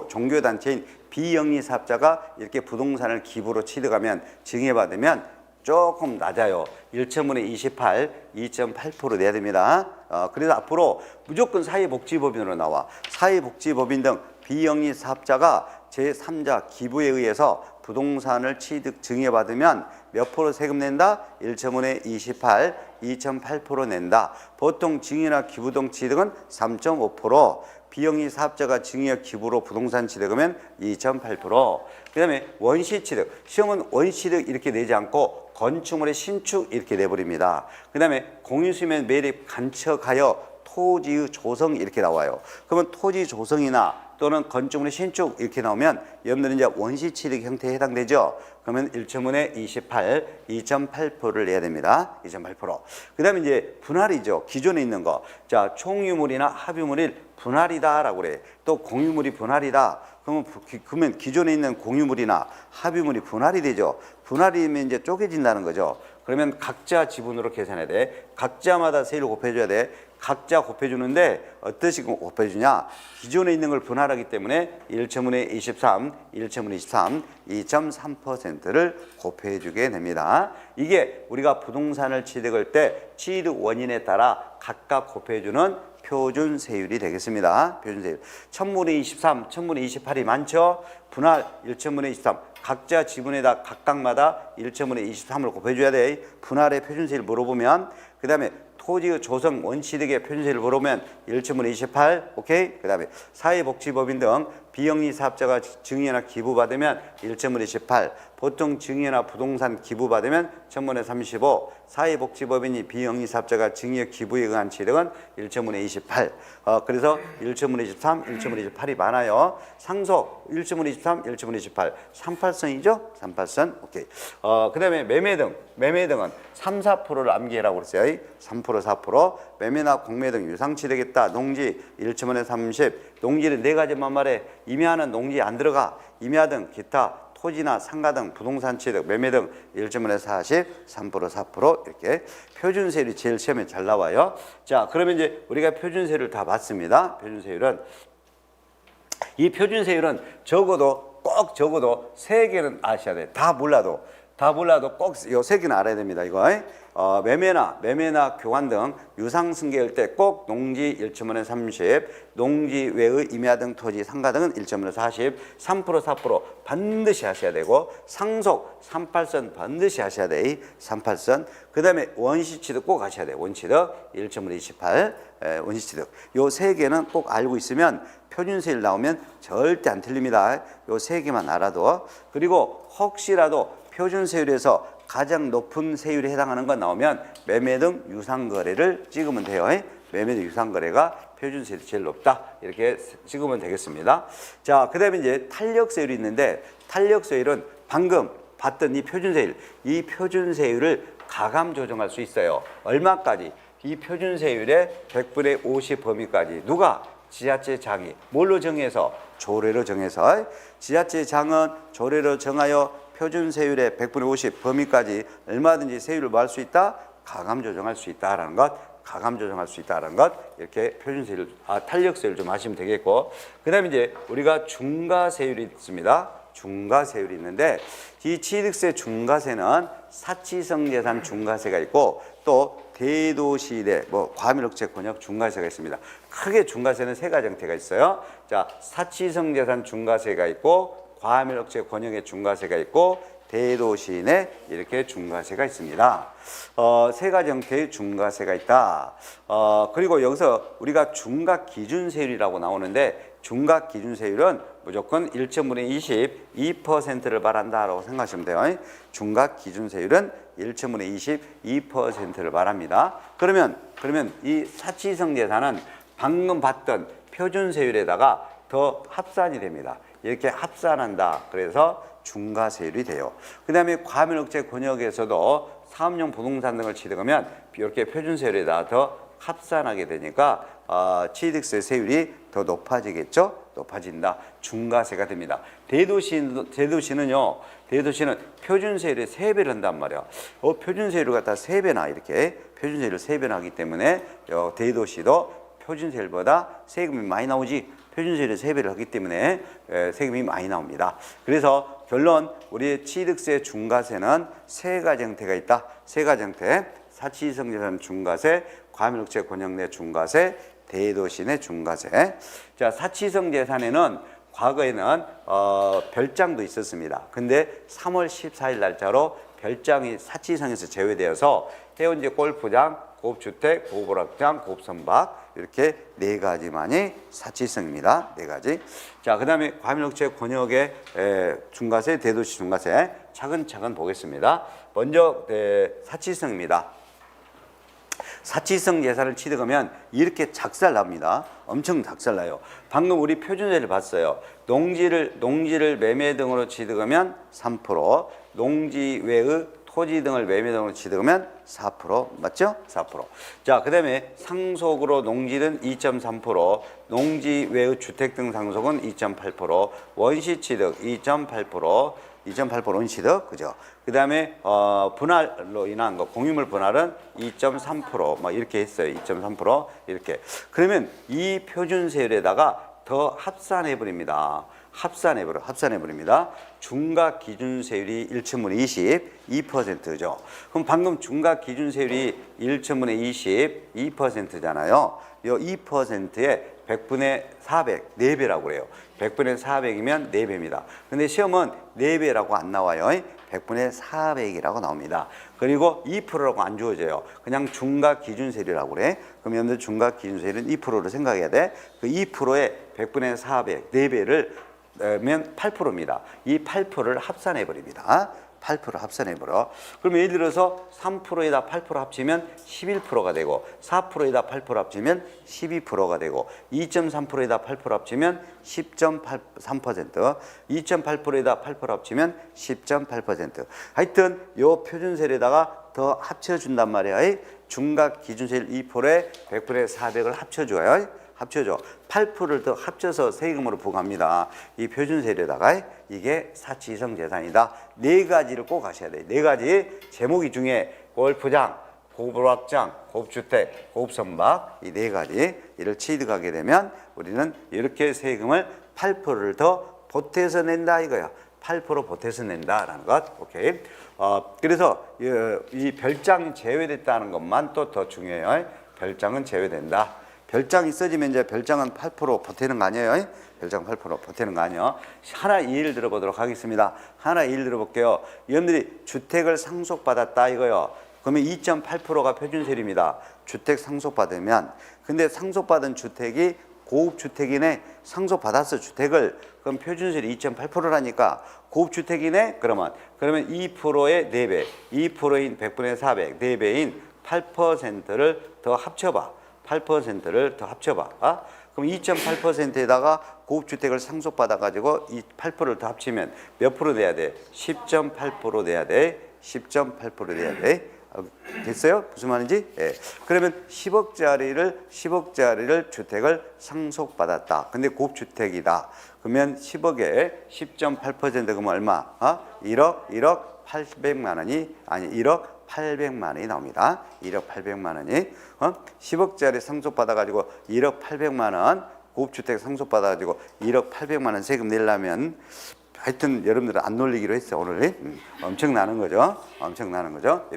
종교단체인 비영리 사업자가 이렇게 부동산을 기부로 취득하면 증여받으면 조금 낮아요. 1,000분의 28, 2.8% 내야 됩니다. 그래서 앞으로 무조건 사회복지법인으로 나와. 사회복지법인 등 비영리 사업자가 제3자 기부에 의해서 부동산을 취득 증여받으면 몇 프로 세금 낸다? 1,000분의 28, 2.8% 낸다. 보통 증여나 기부 등 취득은 3.5%, 비영리 사업자가 증여 기부로 부동산 취득하면 2.8%. 그 다음에 원시 취득. 시험은 원시 취득 이렇게 내지 않고 건축물의 신축 이렇게 내버립니다. 그 다음에 공유수면 매립 간척하여 토지의 조성 이렇게 나와요. 그러면 토지 조성이나 또는 건축물의 신축 이렇게 나오면 여러분들은 이제 원시 취득 형태에 해당되죠. 그러면 1,000분의 28, 2.8%를 내야 됩니다. 2.8%. 그 다음에 이제 분할이죠. 기존에 있는 거. 자, 총유물이나 합유물이 분할이다라고 그래. 또 공유물이 분할이다. 그러면 기존에 있는 공유물이나 합유물이 분할이 되죠. 분할이면 이제 쪼개진다는 거죠. 그러면 각자 지분으로 계산해야 돼. 각자마다 세율을 곱해줘야 돼. 각자 곱해주는데 어떻게 곱해주냐. 기존에 있는 걸 분할하기 때문에 1,000분의 23, 1,000분의 23, 2.3%를 곱해주게 됩니다. 이게 우리가 부동산을 취득할 때 취득 원인에 따라 각각 곱해주는 표준 세율이 되겠습니다. 표준 세율. 1,000분의 23, 1,000분의 28이 많죠? 분할 1,000분의 23. 각자 지분에다 각각마다 1,000분의 23을 곱해줘야 돼. 분할의 표준 세율 물어보면. 그 다음에 토지의 조성 원취득의 표준세율을 물어보면 1,000분의 28, 오케이? 그 다음에 사회복지법인 등 비영리 사업자가 증여나 기부받으면 1,000분의 18, 보통 증여나 부동산 기부받으면 1,000분의 35, 사회복지법인이 비영리 사업자가 증여 기부에 의한 취득은 1,000분의 28. 그래서 1,000분의 23, 1,000분의 28이 많아요. 상속 1,000분의 23, 1,000분의 28, 38선이죠? 38선, 오케이. 그 다음에 매매 등은 3, 4%를 암기해라고 그랬어요. 3%, 4%. 매매나 공매 등 유상취득했다. 농지 1,000분의 30. 농지를 네 가지만 말해. 임야는 농지에 안 들어가. 임야 등 기타 토지나 상가 등 부동산 취득, 매매 등 1,000분의 40, 3%, 4% 이렇게 표준세율이 제일 시험에 잘 나와요. 자, 그러면 이제 우리가 표준세율을 다 봤습니다. 이 표준세율은 꼭 적어도 3개는 아셔야 돼. 다 몰라도 꼭 이 3개는 알아야 됩니다. 이거. 매매나 교환 등 유상승계할 때 꼭 농지 1,000분의 30, 농지 외의 임야 등 토지 상가 등은 1,000분의 40, 3%, 4% 반드시 하셔야 되고, 상속 38선 반드시 하셔야 돼. 38선. 그 다음에 원시취득 꼭 하셔야 돼. 원취득 1,000분의 28, 원시취득. 요 3개는 꼭 알고 있으면 표준세율 나오면 절대 안 틀립니다. 요 3개만 알아도. 그리고 혹시라도 표준세율에서 가장 높은 세율에 해당하는 건 나오면 매매 등 유상거래를 찍으면 돼요. 매매 등 유상거래가 표준세율이 제일 높다. 이렇게 찍으면 되겠습니다. 자, 그 다음에 이제 탄력세율이 있는데, 탄력세율은 방금 봤던 이 표준세율을 가감 조정할 수 있어요. 얼마까지? 이 표준세율의 100분의 50 범위까지. 누가? 지자체장이. 뭘로 정해서? 조례로 정해서. 지자체장은 조례로 정하여 표준세율의 100분의 50 범위까지 얼마든지 세율을 뭐 할 수 있다? 가감 조정할 수 있다라는 것. 이렇게 표준세율, 탄력세율 좀 아시면 되겠고. 그 다음에 이제 우리가 중과세율이 있습니다. 중과세율이 있는데, 이 취득세 중과세는 사치성 재산 중과세가 있고, 또 대도시대, 과밀억제 권역 중과세가 있습니다. 크게 중과세는 3가지 형태가 있어요. 자, 사치성 재산 중과세가 있고, 과밀억제 권역의 중과세가 있고, 대도시 내 이렇게 중과세가 있습니다. 3가지 형태의 중과세가 있다. 그리고 여기서 우리가 중과기준세율이라고 나오는데, 중과기준세율은 무조건 1,000분의 20, 2%를 말한다라고 생각하시면 돼요. 중과기준세율은 1,000분의 20, 2%를 말합니다. 그러면 이 사치성 재산은 방금 봤던 표준세율에다가 더 합산이 됩니다. 이렇게 합산한다. 그래서 중과세율이 돼요. 그 다음에 과밀억제 권역에서도 사업용 부동산 등을 취득하면 이렇게 표준세율에다 더 합산하게 되니까 취득세 세율이 더 높아지겠죠? 높아진다. 중과세가 됩니다. 대도시는 표준세율의 3배를 한단 말이야. 표준세율을 갖다 3배나 이렇게 표준세율을 3배나 하기 때문에 대도시도 표준세율보다 세금이 많이 나오지. 표준세율을 3배를 하기 때문에 세금이 많이 나옵니다. 그래서 결론 우리 취득세 중과세는 세 가지 형태가 있다. 세 가지 형태. 사치이성 재산 중과세, 과밀국채 권역 내 중과세, 대도시 내 중과세. 자, 사치이성 재산에는 과거에는 별장도 있었습니다. 근데 3월 14일 날짜로 별장이 사치이성에서 제외되어서 해운제 골프장, 고급주택, 고급오락장, 고급선박 이렇게 네 가지만이 사치이성입니다. 네 가지. 자, 그 다음에 과밀국채 권역의 중과세, 대도시 중과세 차근차근 보겠습니다. 먼저 사치이성입니다. 사치이성 재산을 취득하면 이렇게 작살납니다. 엄청 작살나요. 방금 우리 표준세를 봤어요. 농지를 매매 등으로 취득하면 3%, 농지 외의 토지 등을 매매 등으로 취득하면 4%, 맞죠? 4%. 자, 그 다음에 상속으로 농지는 2.3%, 농지 외의 주택 등 상속은 2.8%, 원시 취득 2.8%, 2.8% 원시득, 그죠? 그 다음에 분할로 인한 거, 공유물 분할은 2.3%, 막 이렇게 했어요. 2.3% 이렇게. 그러면 이 표준세율에다가 더 합산해버립니다. 합산해버립니다. 중과 기준세율이 1,000분의 22%죠. 그럼 방금 중과 기준세율이 1,000분의 22%잖아요. 이 2%에 100분의 400, 4배라고 그래요. 100분의 400이면 4배입니다. 근데 시험은 4배라고 안 나와요. 100분의 400이라고 나옵니다. 그리고 2%라고 안 주어져요. 그냥 중과 기준세율이라고 그래. 그럼 여러분들 중과 기준세율은 2%로 생각해야 돼. 그 2%에 100분의 400, 4배를 면 8%입니다. 이 8%를 합산해버립니다. 8% 합산해버려. 그럼 예를 들어서 3%에다 8% 합치면 11%가 되고 4%에다 8% 합치면 12%가 되고 2.3%에다 8% 합치면 10.3%, 2.8%에다 8% 합치면 10.8%. 하여튼 요 표준세율에다가 더 합쳐준단 말이야. 중과 기준세율 2%에 100분의 400을 합쳐줘요. 합쳐줘. 8%를 더 합쳐서 세금으로 부과합니다. 이 표준세율에다가 이게 사치이성 재산이다. 네 가지를 꼭 아셔야 돼요. 네 가지 제목이 중에 골프장, 고급오락장, 고급주택, 고급선박 이 네 가지 이를 취득하게 되면 우리는 이렇게 세금을 8%를 더 보태서 낸다 이거야. 8% 보태서 낸다라는 것. 오케이. 그래서 이 별장이 제외됐다는 것만 또 더 중요해요. 별장은 제외된다. 별장이 써지면 이제 별장은 8% 보태는 거 아니에요? 별장 8% 보태는 거 아니에요? 하나 예를 들어보도록 하겠습니다. 하나 예를 들어볼게요. 여러분들이 주택을 상속받았다 이거요. 그러면 2.8%가 표준세율입니다. 주택 상속받으면. 근데 상속받은 주택이 고급주택이네. 상속받았어 주택을. 그럼 표준세율이 2.8%라니까 고급주택이네. 그러면 2%의 4배, 2%인 100분의 400, 4배인 8%를 더 합쳐봐. 8%를 더 합쳐봐. 그럼 2.8%에다가 고급주택을 상속받아가지고 이 8%를 더 합치면 몇 프로 내야 돼? 10.8% 내야 돼. 10.8% 내야 돼. 됐어요? 무슨 말인지? 예. 그러면 10억짜리를 주택을 상속받았다. 근데 고급주택이다. 그러면 10억에 10.8% 그러면 얼마? 1억 800만 원이 아니 1억 800만 원이 나옵니다. 1억 800만 원이 10억짜리 상속받아가지고 1억 800만 원 고급주택 상속받아가지고 1억 800만 원 세금 내려면 하여튼 여러분들은 안 놀리기로 했어요. 오늘 엄청나는 거죠. 엄청나는 거죠.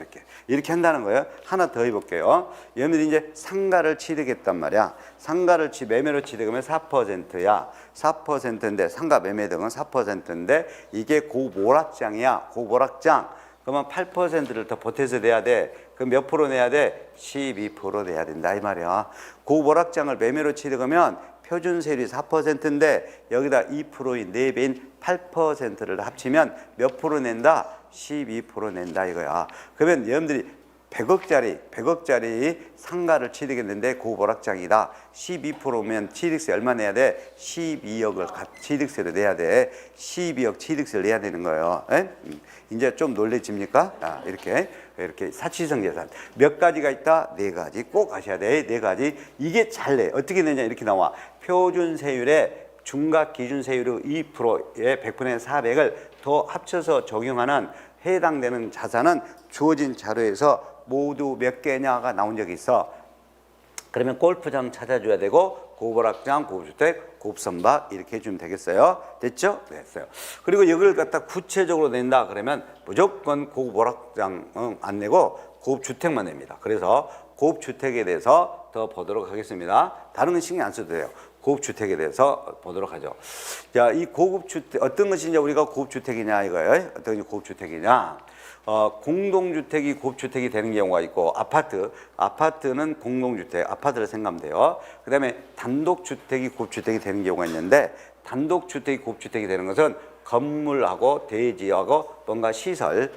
이렇게 한다는 거예요. 하나 더 해볼게요. 여러분들이 이제 상가를 취득했단 말이야. 상가를 매매로 취득하면 4%야. 4%인데 상가 매매 등은 4%인데 이게 고보락장이야. 고보락장. 그러면 8%를 더 보태서 내야 돼. 그럼 몇 프로 내야 돼? 12% 내야 된다 이 말이야. 고보락장을 매매로 취득하면 표준세율이 4%인데 여기다 2%인 4배인 8%를 합치면 몇 프로 낸다? 12% 낸다 이거야. 그러면 여러분들이 100억짜리 상가를 취득했는데 고보락장이다. 12%면 취득세 얼마 내야 돼? 12억을 취득세로 내야 돼. 12억 취득세를 내야 되는 거예요. 이제 좀 놀래집니까? 이렇게 사치이성 재산 몇 가지가 있다? 네 가지 꼭 아셔야 돼. 네 가지. 이게 잘 내. 어떻게 내냐 이렇게 나와. 표준세율에 중과 기준세율의 2%의 100분의 400을 더 합쳐서 적용하는 해당되는 자산은 주어진 자료에서 모두 몇 개냐가 나온 적이 있어. 그러면 골프장 찾아줘야 되고 고급오락장, 고급주택, 고급선박 이렇게 해주면 되겠어요. 됐죠? 됐어요. 그리고 이걸 갖다 구체적으로 낸다 그러면 무조건 고급오락장 안 내고 고급주택만 냅니다. 그래서 고급주택에 대해서 더 보도록 하겠습니다. 다른 건 신경 안 써도 돼요. 고급주택에 대해서 보도록 하죠. 자, 이 고급주택 어떤 것이 이제 우리가 고급주택이냐 이거예요. 어떤 것이 고급주택이냐? 공동주택이 고급주택이 되는 경우가 있고 아파트는 공동주택, 아파트를 생각하면 돼요. 그 다음에 단독주택이 고급주택이 되는 경우가 있는데 단독주택이 고급주택이 되는 것은 건물하고 대지하고 뭔가 시설에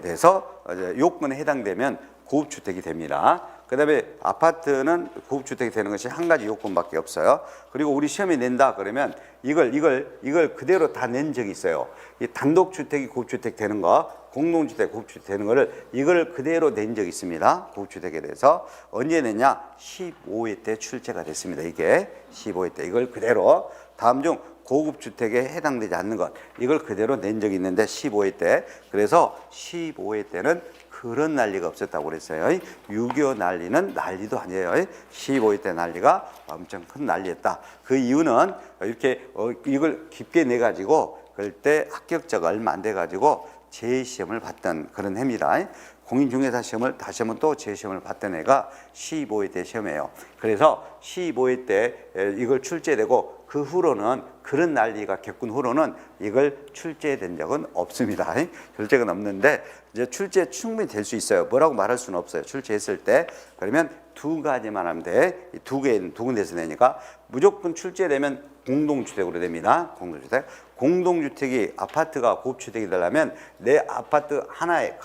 대해서 요건에 해당되면 고급주택이 됩니다. 그 다음에 아파트는 고급주택이 되는 것이 한 가지 요건밖에 없어요. 그리고 우리 시험에 낸다 그러면 이걸 그대로 다 낸 적이 있어요. 이 단독주택이 고급주택 되는 거, 공동주택 고급주택 되는 거를 이걸 그대로 낸 적이 있습니다. 고급주택에 대해서. 언제 냈냐? 15회 때 출제가 됐습니다. 이게 15회 때 이걸 그대로 다음 중 고급주택에 해당되지 않는 것 이걸 그대로 낸 적이 있는데 15회 때. 그래서 15회 때는 그런 난리가 없었다고 그랬어요. 6.25 난리는 난리도 아니에요. 15회 때 난리가 엄청 큰 난리였다. 그 이유는 이렇게 이걸 깊게 내가지고 그때 합격자가 얼마 안 돼가지고 재시험을 봤던 그런 해입니다. 공인중개사 시험을 다시 한번 또 재시험을 봤던 애가 15회 때 시험이에요. 그래서 15회 때 이걸 출제되고 그 후로는 그런 난리가 겪은 후로는 이걸 출제된 적은 없습니다. 출제가 없는데 이제 출제 충분히 될 수 있어요. 뭐라고 말할 수는 없어요. 출제했을 때. 그러면 두 가지만 하면 돼. 두 군데서 내니까 무조건 출제되면 공동주택으로 됩니다. 공동주택. 공동주택이 아파트가 고급주택이 되려면 내 아파트 하나에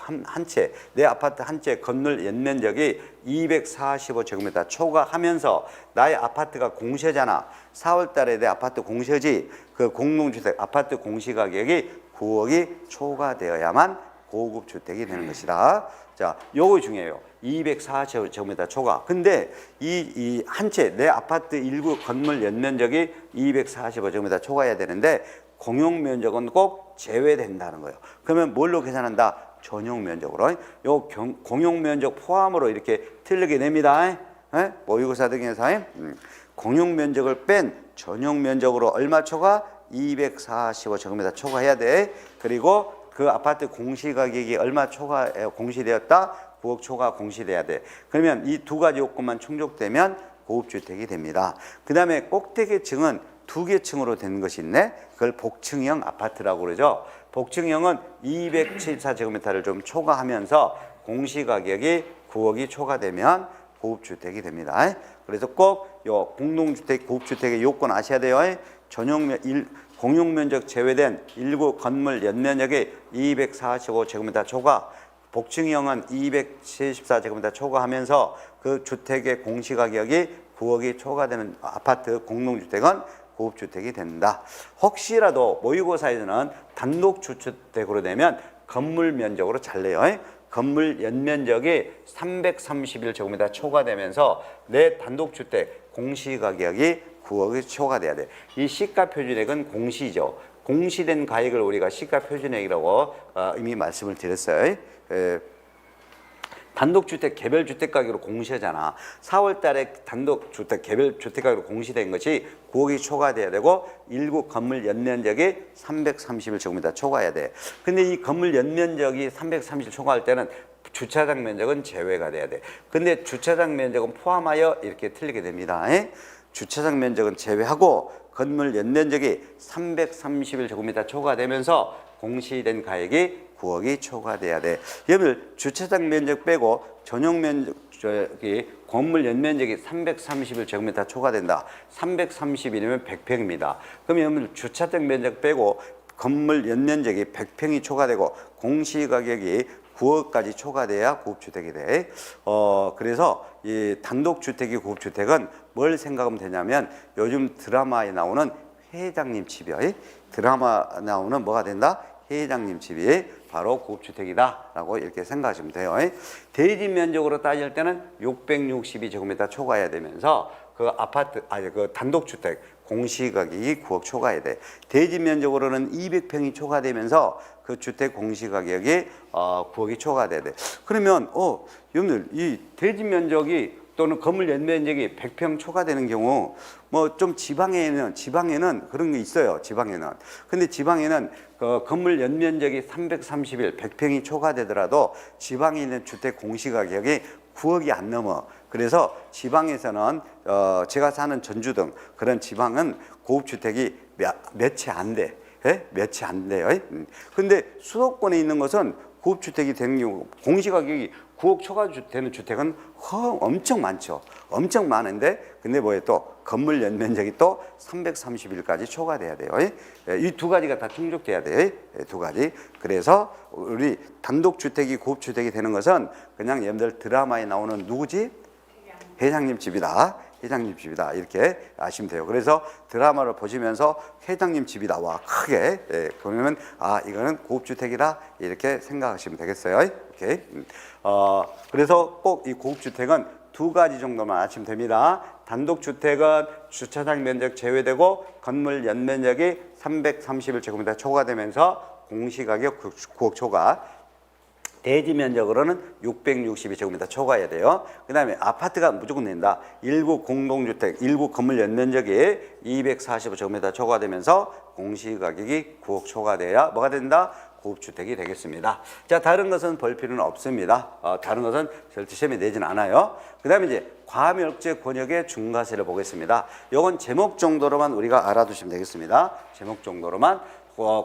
내 아파트 한 채 건물 연면적이 245제곱미터 초과하면서 나의 아파트가 공시잖아. 4월 달에 내 아파트 공시지. 그 공동주택 아파트 공시가격이 9억이 초과되어야만 고급주택이 되는 것이다. 자, 요거 중요해요. 240제곱미터 초과. 근데 이 한 채 내 아파트 일구 건물 연면적이 245제곱미터 초과해야 되는데 공용 면적은 꼭 제외된다는 거예요. 그러면 뭘로 계산한다? 전용 면적으로. 요 공용 면적 포함으로 이렇게 틀리게 냅니다. 모의고사 등에서 공용 면적을 뺀 전용 면적으로 얼마 초과? 245제곱미터 초과해야 돼. 그리고 그 아파트 공시가격이 얼마 초과 공시되었다? 9억 초과 공시돼야 돼. 그러면 이 두 가지 요건만 충족되면 고급주택이 됩니다. 그 다음에 꼭대기층은 두 개 층으로 된 것이 있네. 그걸 복층형 아파트라고 그러죠. 복층형은 274제곱미터를 좀 초과하면서 공시가격이 9억이 초과되면 고급주택이 됩니다. 그래서 꼭 요 공동주택, 고급주택의 요건 아셔야 돼요. 공용면적 제외된 일구 건물 연면적이 245제곱미터 초과, 복층형은 274제곱미터 초과하면서 그 주택의 공시가격이 9억이 초과되는 아파트 공동주택은 고급주택이 된다. 혹시라도 모의고사에서는 단독주택으로 내면 건물 면적으로 잘 내요. 건물 연면적이 331제곱미터 초과되면서 내 단독주택 공시가격이 9억이 초과돼야 돼. 이 시가표준액은 공시죠. 공시된 가액을 우리가 시가표준액이라고 이미 말씀을 드렸어요. 단독주택 개별주택 가격으로 공시하잖아. 4월 달에 단독주택 개별주택 가격으로 공시된 것이 9억이 초과돼야 되고 일구 건물 연면적이 331제곱미터 초과해야 돼. 근데 이 건물 연면적이 330 초과할 때는 주차장 면적은 제외가 돼야 돼. 근데 주차장 면적은 포함하여 이렇게 틀리게 됩니다. 주차장 면적은 제외하고 건물 연면적이 331제곱미터 초과되면서 공시된 가액이 9억이 초과돼야 돼. 여러분 주차장 면적 빼고 전용 면적이 건물 연면적이 331제곱미터 초과된다. 330이면 100평입니다. 그럼 여러분 주차장 면적 빼고 건물 연면적이 100평이 초과되고 공시가격이 9억까지 초과돼야 고급주택이 돼. 그래서 이 단독주택이 고급주택은 뭘 생각하면 되냐면 요즘 드라마에 나오는 회장님 집이요. 드라마 나오는 뭐가 된다? 회장님 집이 바로 고급주택이다라고 이렇게 생각하시면 돼요. 대지 면적으로 따질 때는 662제곱미터 초과해야 되면서 그 그 단독주택 공시가격이 9억 초과해야 돼. 대지 면적으로는 200평이 초과되면서 그 주택 공시가격이 9억이 초과돼야 돼. 그러면 여러분들 이 대지 면적이 또는 건물 연면적이 100평 초과되는 경우 뭐 좀 지방에는 그런 게 있어요. 지방에는. 근데 지방에는 그 건물 연면적이 331, 100평이 초과되더라도 지방에 있는 주택 공시가격이 9억이 안 넘어. 그래서 지방에서는 제가 사는 전주 등 그런 지방은 고급주택이 몇 채 안 돼. 예? 몇 채 안 돼요. 근데 수도권에 있는 것은 고급주택이 되는 경우 공시가격이 9억 초과 되는 주택은 엄청 많죠. 엄청 많은데 근데 뭐에 또 건물 연면적이 또 331까지 초과돼야 돼요. 이 두 가지가 다 충족돼야 돼요. 두 가지. 그래서 우리 단독주택이 고급주택이 되는 것은 그냥 여러분들 드라마에 나오는 누구지? 회장님 집이다. 회장님 집이다. 이렇게 아시면 돼요. 그래서 드라마를 보시면서 회장님 집이다. 와, 크게. 그러면, 이거는 고급주택이다. 이렇게 생각하시면 되겠어요. 오케이. 그래서 꼭 이 고급주택은 두 가지 정도만 아시면 됩니다. 단독주택은 주차장 면적 제외되고 건물 연면적이 331제곱미터 초과되면서 공시가격 9억 초과. 대지 면적으로는 662제곱미터 초과해야 돼요. 그 다음에 아파트가 무조건 낸다. 일부 공동주택, 일부 건물 연면적이 245제곱미터 초과되면서 공시가격이 9억 초과돼야 뭐가 된다? 고급주택이 되겠습니다. 자, 다른 것은 볼 필요는 없습니다. 다른 것은 절대 시험에 내진 않아요. 그 다음에 이제 과밀억제 권역의 중과세를 보겠습니다. 요건 제목 정도로만 우리가 알아두시면 되겠습니다. 제목 정도로만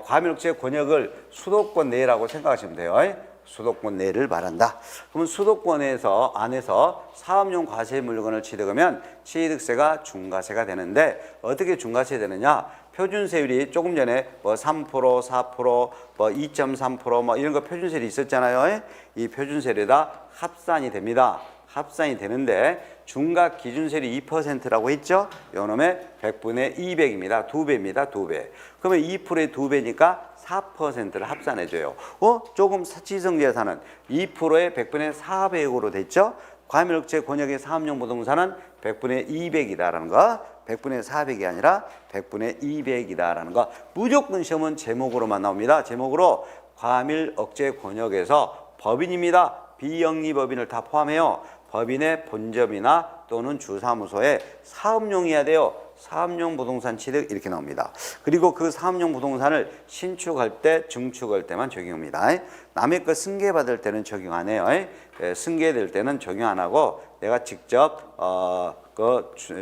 과밀억제 권역을 수도권 내라고 생각하시면 돼요. 수도권 내를 말한다. 그러면 수도권에서 안에서 사업용 과세 물건을 취득하면 취득세가 중과세가 되는데 어떻게 중과세 되느냐? 표준세율이 조금 전에 뭐 3%, 4%, 뭐 2.3% 뭐 이런 거 표준세율이 있었잖아요. 이 표준세율에다 합산이 됩니다. 합산이 되는데 중과 기준세율이 2%라고 했죠? 요놈의 100분의 200입니다. 2배입니다. 2배. 그러면 2%의 2배니까 4%를 합산해줘요. 조금 지성재산은 2%의 100분의 400으로 됐죠? 과밀억제 권역의 사업용 부동산은 100분의 200이다라는 거. 100분의 400이 아니라 100분의 200이다라는 거. 무조건 시험은 제목으로만 나옵니다. 제목으로 과밀억제 권역에서 법인입니다. 비영리법인을 다 포함해요. 법인의 본점이나 또는 주사무소에 사업용이어야 돼요. 사업용 부동산 취득 이렇게 나옵니다. 그리고 그 사업용 부동산을 신축할 때, 증축할 때만 적용합니다. 남의 거 승계받을 때는 적용 안 해요. 승계될 때는 적용 안 하고 내가 직접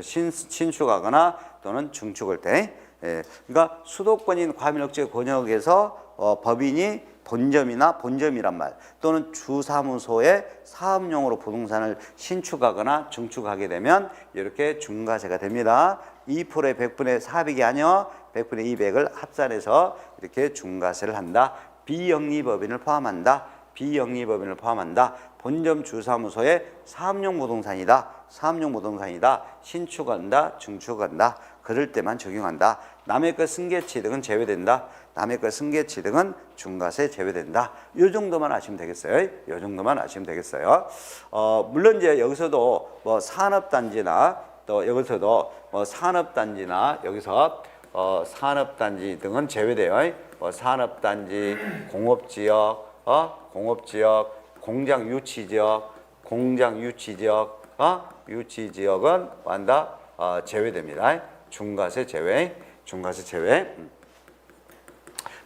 신축하거나 또는 증축할 때. 그러니까 수도권인 과밀억제 권역에서 법인이 본점이란 말 또는 주사무소에 사업용으로 부동산을 신축하거나 증축하게 되면 이렇게 중과세가 됩니다. 2%의 100분의 400이 아니요 100분의 200을 합산해서 이렇게 중과세를 한다. 비영리법인을 포함한다. 비영리법인을 포함한다. 본점 주사무소에 사업용 부동산이다. 사업용 부동산이다. 신축한다. 증축한다. 그럴 때만 적용한다. 남의 것 승계취득은 제외된다. 남의 것 승계취득은 중과세 제외된다. 이 정도만 아시면 되겠어요. 이 정도만 아시면 되겠어요. 물론 이제 여기서도 뭐 산업단지나 또 여기서도 뭐 산업단지나 여기서 산업단지 등은 제외돼요. 산업단지, 공업지역, 공업지역, 공장 유치지역, 유치지역은 완다 제외됩니다. 중과세 제외, 중과세 제외.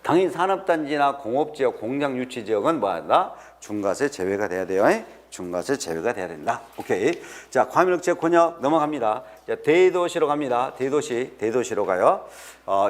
당연히 산업단지나 공업지역, 공장 유치지역은 뭐한다? 중과세 제외가 돼야 돼요. 중과세 제외가 돼야 된다. 오케이. 자, 과밀억제 권역 넘어갑니다. 자, 대도시로 갑니다. 대도시로 가요.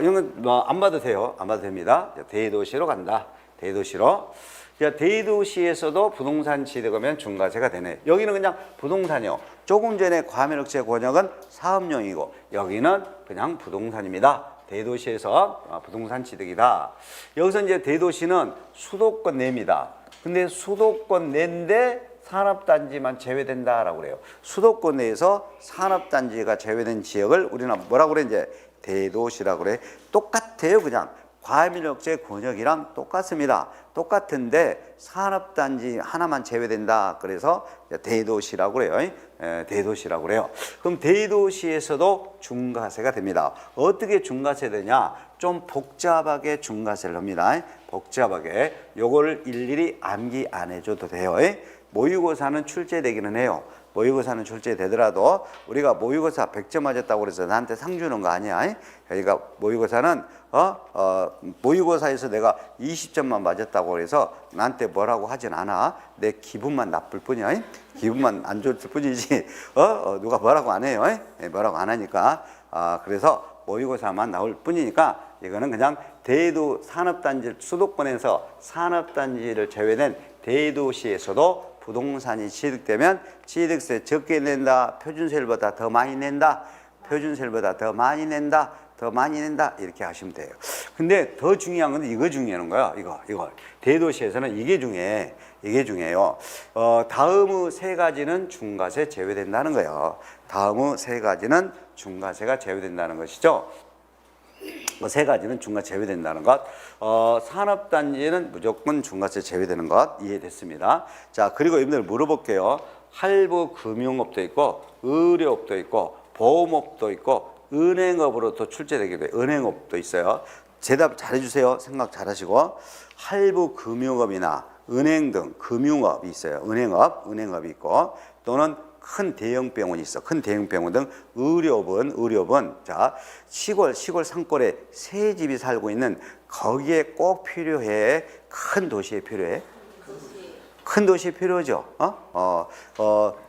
이건 안 봐도 돼요. 안 봐도 됩니다. 자, 대도시로 간다. 대도시로. 자, 대도시에서도 부동산 취득하면 중과세가 되네. 여기는 그냥 부동산이요. 조금 전에 과밀억제 권역은 사업용이고 여기는 그냥 부동산입니다. 대도시에서 부동산 취득이다. 여기서 이제 대도시는 수도권 내입니다. 근데 수도권 내인데 산업단지만 제외된다라고 그래요. 수도권 내에서 산업단지가 제외된 지역을 우리는 뭐라고 그래? 이제 대도시라고 그래. 똑같아요, 그냥. 과밀억제 권역이랑 똑같습니다. 똑같은데 산업단지 하나만 제외된다. 그래서 대도시라고 그래요. 대도시라고 그래요. 그럼 대도시에서도 중과세가 됩니다. 어떻게 중과세 되냐? 좀 복잡하게 중과세를 합니다. 복잡하게. 요거를 일일이 암기 안 해줘도 돼요. 모의고사는 출제되기는 해요. 모의고사는 출제되더라도 우리가 모의고사 100점 맞았다고 그래서 나한테 상 주는 거 아니야. 그러니까 모의고사는 모의고사에서 내가 20점만 맞았다고 그래서 나한테 뭐라고 하진 않아. 내 기분만 나쁠 뿐이야. 기분만 안 좋을 뿐이지. 누가 뭐라고 안 해요. 뭐라고 안 하니까. 그래서 모의고사만 나올 뿐이니까 이거는 그냥 대도 산업단지 수도권에서 산업단지를 제외된 대도시에서도 부동산이 취득되면 취득세 적게 낸다, 표준세율보다 더 많이 낸다, 표준세율보다 더 많이 낸다, 더 많이 낸다 이렇게 하시면 돼요. 근데 더 중요한 건 이거 중요한 거야. 이거 대도시에서는 이게 중요해. 이게 중요해요. 다음의 세 가지는 중과세 제외된다는 거예요. 다음의 세 가지는 중과세가 제외된다는 것이죠. 세 가지는 중과세 제외된다는 것. 산업단지는 무조건 중과세 제외되는 것 이해됐습니다. 자, 그리고 여러분들 물어볼게요. 할부 금융업도 있고 의료업도 있고 보험업도 있고 은행업으로 또 출제되기도 해요. 은행업도 있어요. 대답 잘해주세요. 생각 잘하시고. 할부 금융업이나 은행 등 금융업이 있어요. 은행업이 있고 또는 큰 대형 병원이 있어. 큰 대형 병원 등 의료업은 자 시골 산골에 새 집이 살고 있는 거기에 꼭 필요해. 큰 도시에 필요해. 큰 도시에 필요하죠.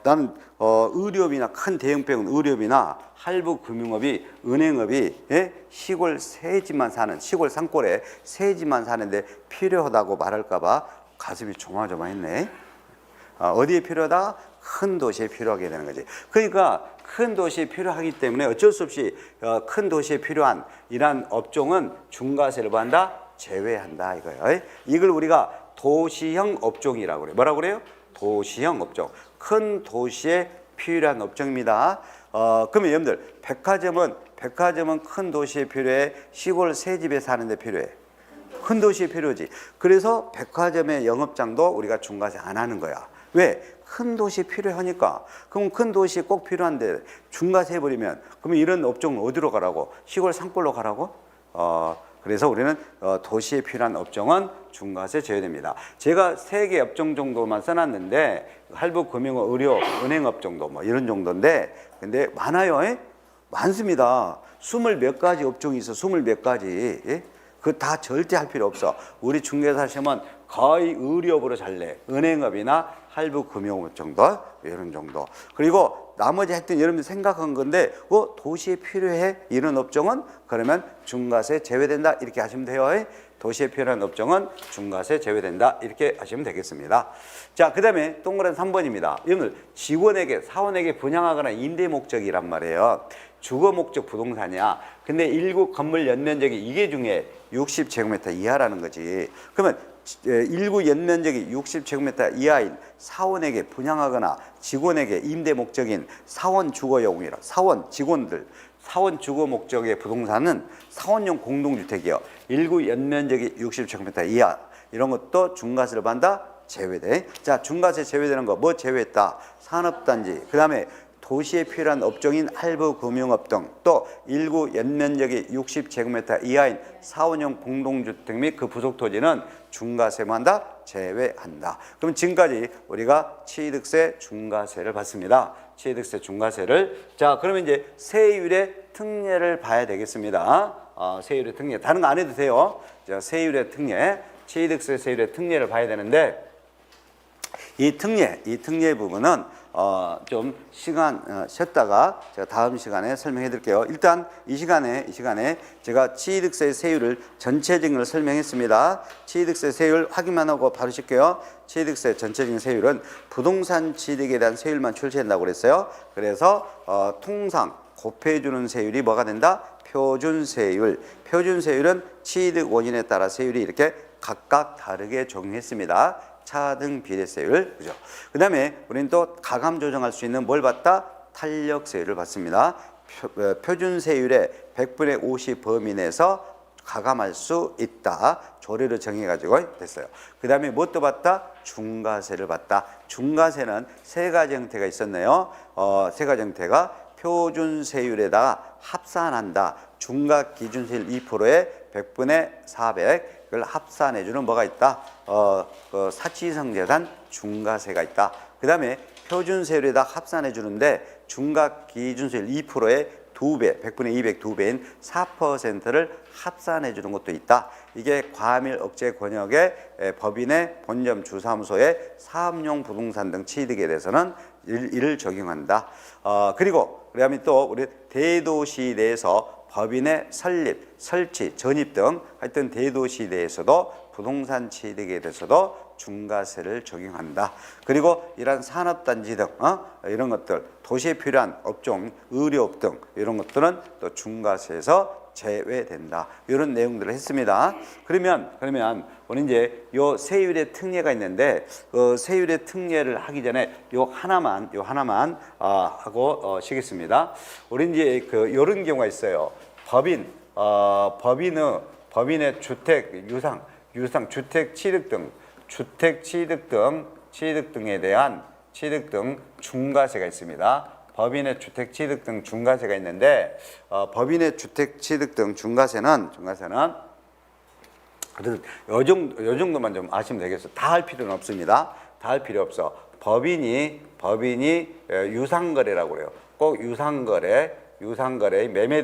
나는 의료업이나 큰 대형 병원 의료업이나 할부 금융업이 은행업이 시골 새 집만 사는 시골 산골에 새 집만 사는데 필요하다고 말할까봐 가슴이 조마조마했네. 어디에 필요하다? 큰 도시에 필요하게 되는 거지. 그러니까 큰 도시에 필요하기 때문에 어쩔 수 없이 큰 도시에 필요한 이러한 업종은 중과세를 받는다? 제외한다 이거예요. 이걸 우리가 도시형 업종이라고 그래요. 뭐라고 그래요? 도시형 업종. 큰 도시에 필요한 업종입니다. 그러면 여러분들 백화점은 큰 도시에 필요해? 시골 새 집에 사는 데 필요해? 큰 도시에 필요하지. 그래서 백화점의 영업장도 우리가 중과세 안 하는 거야. 왜? 큰 도시에 필요하니까. 그럼 큰 도시에 꼭 필요한데 중과세 해버리면 그러면 이런 업종은 어디로 가라고? 시골 산골로 가라고? 그래서 우리는 도시에 필요한 업종은 중과세 제외됩니다. 제가 3개 업종 정도만 써놨는데 할부, 금융업, 의료, 은행업 정도 뭐 이런 정도인데 근데 많아요. 많습니다. 20몇 가지 업종이 있어. 20몇 가지. 그거 다 절대 할 필요 없어. 우리 중개사 시험은 거의 의료업으로 잘 내. 은행업이나 할부, 금융업 정도 이런 정도. 그리고 나머지 하여튼 여러분들 생각한 건데 도시에 필요해? 이런 업종은 그러면 중과세 제외된다 이렇게 하시면 돼요. 도시에 필요한 업종은 중과세 제외된다 이렇게 하시면 되겠습니다. 자, 그 다음에 동그란 3번입니다. 여러분들 직원에게 사원에게 분양하거나 임대 목적이란 말이에요. 주거 목적 부동산이야. 근데 1구 건물 연면적이 이게 중에 60제곱미터 이하라는 거지. 그러면 1구 연면적이 60제곱미터 이하인 사원에게 분양하거나 직원에게 임대 목적인 사원 주거용이라 사원 직원들 사원 주거 목적의 부동산은 사원용 공동주택이요. 1구 연면적이 60제곱미터 이하 이런 것도 중과세를 받는다? 제외돼. 자, 중과세 제외되는 거 뭐 제외했다? 산업단지. 그 다음에 도시에 필요한 업종인 할부, 금융업 등 또 1구 연면적이 60제곱미터 이하인 사원용 공동주택 및 그 부속 토지는 중과세만 한다? 제외한다. 그럼 지금까지 우리가 취득세 중과세를 받습니다. 취득세 중과세를. 자, 그러면 이제 세율의 특례를 봐야 되겠습니다. 세율의 특례. 다른 거 안 해도 돼요. 자, 세율의 특례. 취득세 세율의 특례를 봐야 되는데 이 특례 부분은 좀 시간 쉬었다가 제가 다음 시간에 설명해 드릴게요. 일단 이 시간에 제가 취득세 세율을 전체적인 걸 설명했습니다. 취득세 세율 확인만 하고 바로 쉴게요. 취득세 전체적인 세율은 부동산 취득에 대한 세율만 출시한다고 그랬어요. 그래서 통상 곱해주는 세율이 뭐가 된다? 표준세율. 표준세율은 취득 원인에 따라 세율이 이렇게 각각 다르게 적용했습니다. 차등 비례세율, 그죠? 그 다음에 우리는 또 가감 조정할 수 있는 뭘 봤다? 탄력세율을 봤습니다. 표준세율의 100분의 50 범위 내에서 가감할 수 있다. 조례로 정해가지고 됐어요. 그 다음에 무엇도 봤다? 중과세를 봤다. 중과세는 세 가지 형태가 있었네요. 세 가지 형태가 표준세율에다가 합산한다. 중과 기준세율 2%에 100분의 400을 합산해주는 뭐가 있다? 사치성재산 중과세가 있다. 그 다음에 표준세율에다 합산해주는데 중과기준세율 2%의 2배, 100분의 200 2배인 4%를 합산해주는 것도 있다. 이게 과밀 억제 권역의 법인의 본점 주사무소의 사업용 부동산 등 취득에 대해서는 이를 적용한다. 그리고 그다음에 또 우리 대도시 내에서 법인의 설립, 설치, 전입 등 하여튼 대도시 내에서도 부동산 취득에 대해서도 중과세를 적용한다. 그리고 이러한 산업단지 등 이런 것들, 도시에 필요한 업종, 의료업 등 이런 것들은 또 중과세에서 제외된다. 이런 내용들을 했습니다. 그러면 우리 이제 요 세율의 특례가 있는데 세율의 특례를 하기 전에 요 하나만 하고 쉬겠습니다. 우리 이제 요런 경우가 있어요. 법인의 주택 유상 주택 취득 등에 대한 취득 등 중과세가 있습니다. 법인의 주택 취득 등 중과세가 있는데 법인의 주택 취득 등 중과세는 그래서 요 정도만 좀 아시면 되겠어요. 다 할 필요는 없습니다. 다 할 필요 없어. 법인이 유상거래라고 그래요. 꼭 유상거래, 매매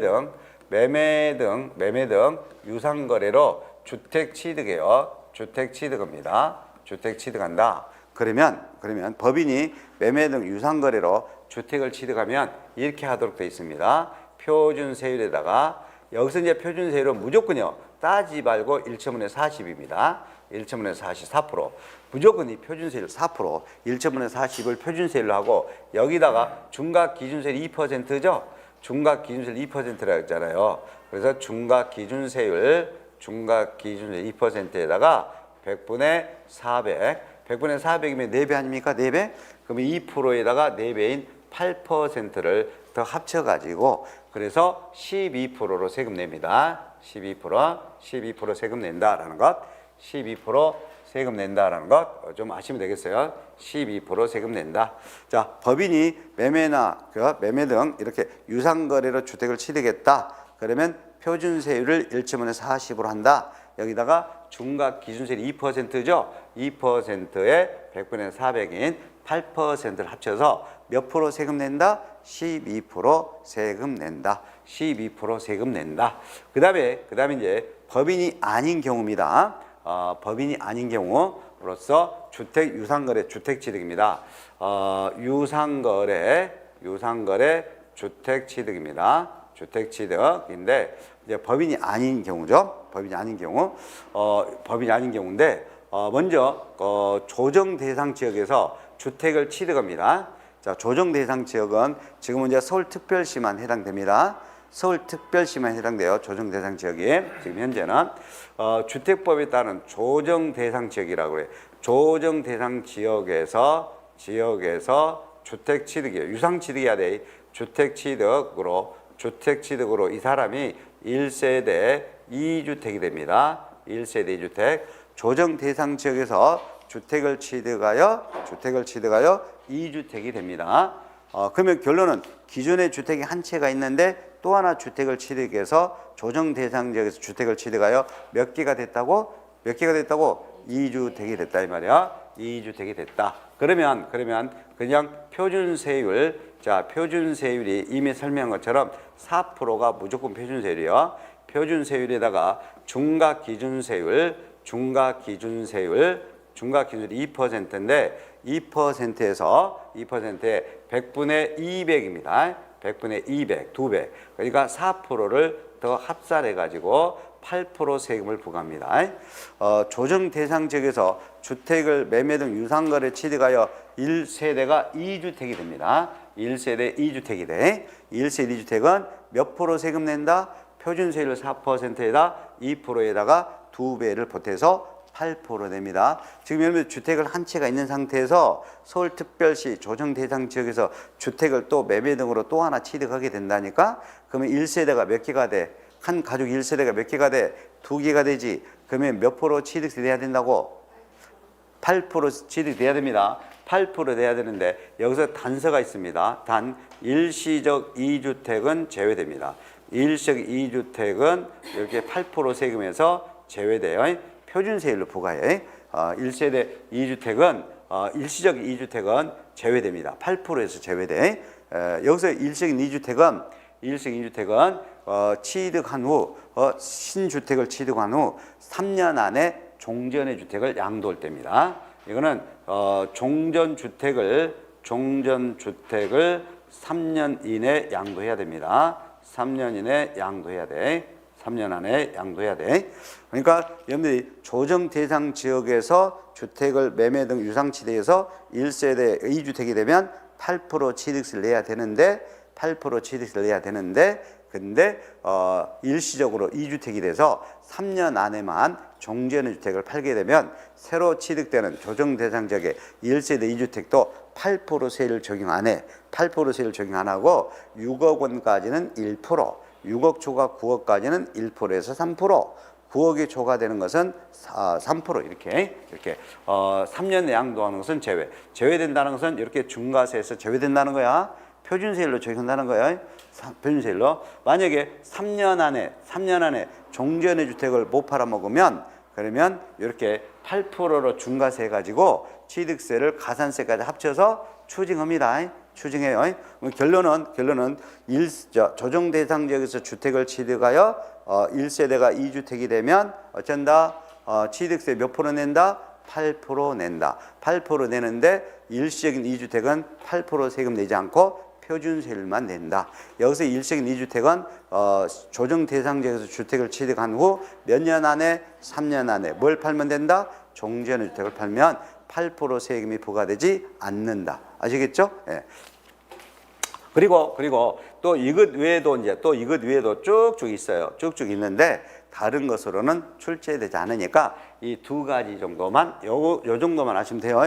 등 유상거래로 주택 취득해요. 주택 취득입니다. 주택 취득한다. 그러면 법인이 매매 등 유상거래로 주택을 취득하면 이렇게 하도록 되어 있습니다. 표준세율에다가 여기서 이제 표준세율은 무조건요. 따지지 말고 1,000분의 40입니다. 1,000분의 40, 4%. 무조건 이 표준세율 4%, 1,000분의 40을 표준세율로 하고 여기다가 중과기준세율 2%죠. 중과기준세율 2%라고 했잖아요. 그래서 중과기준세율 2%에다가 100분의 400, 100분의 400이면 4배 아닙니까? 4배? 그러면 2%에다가 4배인 8%를 더 합쳐가지고 그래서 12%로 세금 냅니다. 12% 세금 낸다라는 것, 12% 세금 낸다라는 것 좀 아시면 되겠어요. 12% 세금 낸다. 자, 법인이 매매 등 이렇게 유상거래로 주택을 취득했다. 그러면 표준세율을 1,000분의 40으로 한다. 여기다가 중과기준세율이 2%죠. 2%에 100분의 400인 8%를 합쳐서 몇 프로 세금 낸다? 12% 세금 낸다. 12% 세금 낸다. 그 다음에 이제 법인이 아닌 경우입니다. 법인이 아닌 경우로서 유상거래 주택취득입니다. 유상거래 주택취득입니다. 주택취득인데 이제 법인이 아닌 경우죠. 법인이 아닌 경우인데 먼저 조정 대상 지역에서 주택을 취득합니다. 자, 조정 대상 지역은 지금은 이제 서울특별시만 해당됩니다. 서울특별시만 해당돼요. 조정 대상 지역이 지금 현재는 주택법에 따른 조정 대상 지역이라고 그래요. 조정 대상 지역에서 주택 취득이에요. 유상 취득해야 돼. 주택 취득으로 이 사람이 1세대 2주택이 됩니다. 1세대 2주택. 조정 대상 지역에서 주택을 취득하여 2주택이 됩니다. 그러면 결론은 기존의 주택이 한 채가 있는데 또 하나 주택을 취득해서 조정 대상 지역에서 주택을 취득하여 몇 개가 됐다고? 2주택이 됐다 이 말이야. 2주택이 됐다. 그러면 그냥 표준세율이 이미 설명한 것처럼 4%가 무조건 표준세율이요. 표준세율에다가 중과기준세율 2%인데 2%에 100분의 200입니다. 100분의 200, 2배. 그러니까 4%를 더 합산해가지고 8% 세금을 부과합니다. 조정 대상 지역에서 주택을 매매 등 유상거래 취득하여 1세대가 2주택이 됩니다. 1세대 2주택이 돼. 1세대 2주택은 몇 프로 세금 낸다? 표준세율 4%에다 2%에다가 2배를 보태서 8% 냅니다. 지금 여러분 주택을 한 채가 있는 상태에서 서울특별시 조정 대상 지역에서 주택을 또 매매 등으로 또 하나 취득하게 된다니까? 그러면 1세대가 몇 개가 돼? 한 가족 1세대가 몇 개가 돼? 2개가 되지. 그러면 몇 프로 취득돼야 된다고? 8% 취득돼야 됩니다. 8% 돼야 되는데 여기서 단서가 있습니다. 단 일시적 2주택은 제외됩니다. 일시적 2주택은 이렇게 8% 세금에서 제외돼요. 표준세율로 부과해. 1세대 2주택은 일시적 2주택은 제외됩니다. 8%에서 제외돼. 여기서 일시적 2주택은 취득한 후 신주택을 취득한 후 3년 안에 종전의 주택을 양도할 때입니다. 이거는 종전주택을 3년 이내 양도해야 됩니다. 3년 이내 양도해야 돼. 3년 안에 양도해야 돼. 그러니까 여러분들이 조정 대상 지역에서 주택을 매매 등 유상치대에서 1세대 2주택이 되면 8% 취득세를 내야 되는데 근데 일시적으로 2주택이 돼서 3년 안에만 종전의 주택을 팔게 되면 새로 취득되는 조정 대상 지역의 1세대 2주택도 8% 세율을 적용 안 해. 8% 세율을 적용 안 하고 6억 원까지는 1%, 6억 초과 9억까지는 1%에서 3%, 9억이 초과되는 것은 3% 이렇게 3년 양도하는 것은 제외된다는 것은 이렇게 중과세에서 제외된다는 거야. 표준세율로 적용한다는 거야. 표준세율로. 만약에 3년 안에 종전의 주택을 못 팔아먹으면 그러면 이렇게 8%로 중과세 해가지고 취득세를 가산세까지 합쳐서 추징합니다. 추징해요. 결론은 조정 대상 지역에서 주택을 취득하여 1세대가 2주택이 되면 어쩐다? 취득세 몇 프로 낸다? 8% 낸다. 8% 내는데 일시적인 2주택은 8% 세금 내지 않고 표준세율만 낸다. 여기서 일시적인 2주택은 조정 대상 지역에서 주택을 취득한 후 몇 년 안에? 3년 안에 뭘 팔면 된다? 종전의 주택을 팔면 8% 세금이 부과되지 않는다. 아시겠죠? 예. 그리고 또 이것 외에도 쭉쭉 있어요. 쭉쭉 있는데 다른 것으로는 출제되지 않으니까 이 두 가지 정도만 요 정도만 하시면 돼요.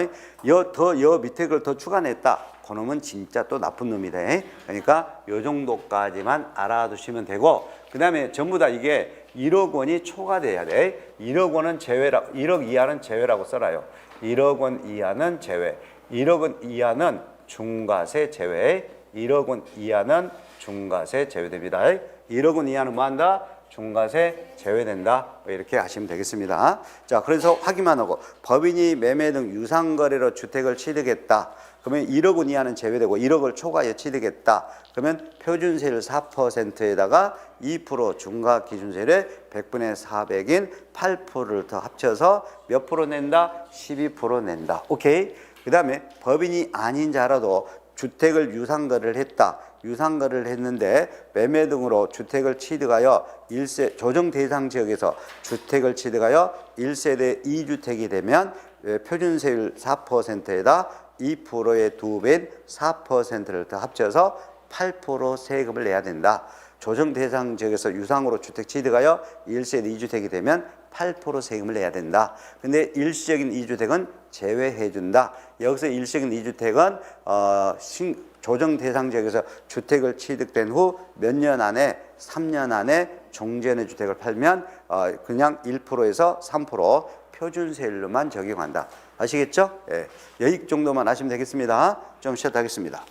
요 밑에 걸 더 추가냈다. 그놈은 진짜 또 나쁜 놈이다. 그러니까 요 정도까지만 알아두시면 되고 그다음에 전부 다 이게 1억 원이 초과돼야 돼. 1억 원은 제외라 1억 이하는 제외라고 써라요. 1억 원 이하는 제외. 1억 원 이하는 중과세 제외. 1억 원 이하는 중과세 제외됩니다. 1억 원 이하는 뭐 한다? 중과세 제외된다. 이렇게 하시면 되겠습니다. 자, 그래서 확인만 하고 법인이 매매 등 유상거래로 주택을 취득했다. 그러면 1억 원 이하는 제외되고 1억을 초과해 취득했다. 그러면 표준세율 4%에다가 2% 중과기준세율의 100분의 400인 8%를 더 합쳐서 몇 프로 낸다? 12% 낸다. 오케이. 그 다음에 법인이 아닌 자라도 주택을 유상거래를 했다. 유상거래를 했는데 매매 등으로 주택을 취득하여 조정 대상 지역에서 주택을 취득하여 1세대 2주택이 되면 표준세율 4%에다 2%의 2배인 4%를 더 합쳐서 8% 세금을 내야 된다. 조정 대상 지역에서 유상으로 주택 취득하여 1세대 2주택이 되면 8% 세금을 내야 된다. 근데 일시적인 2주택은 제외해 준다. 여기서 일시적인 2주택은 조정 대상 지역에서 주택을 취득된 후 몇 년 안에 3년 안에 종전의 주택을 팔면 그냥 1%에서 3% 표준세율로만 적용한다. 아시겠죠? 예. 여기 정도만 하시면 되겠습니다. 좀 쉬었다 하겠습니다.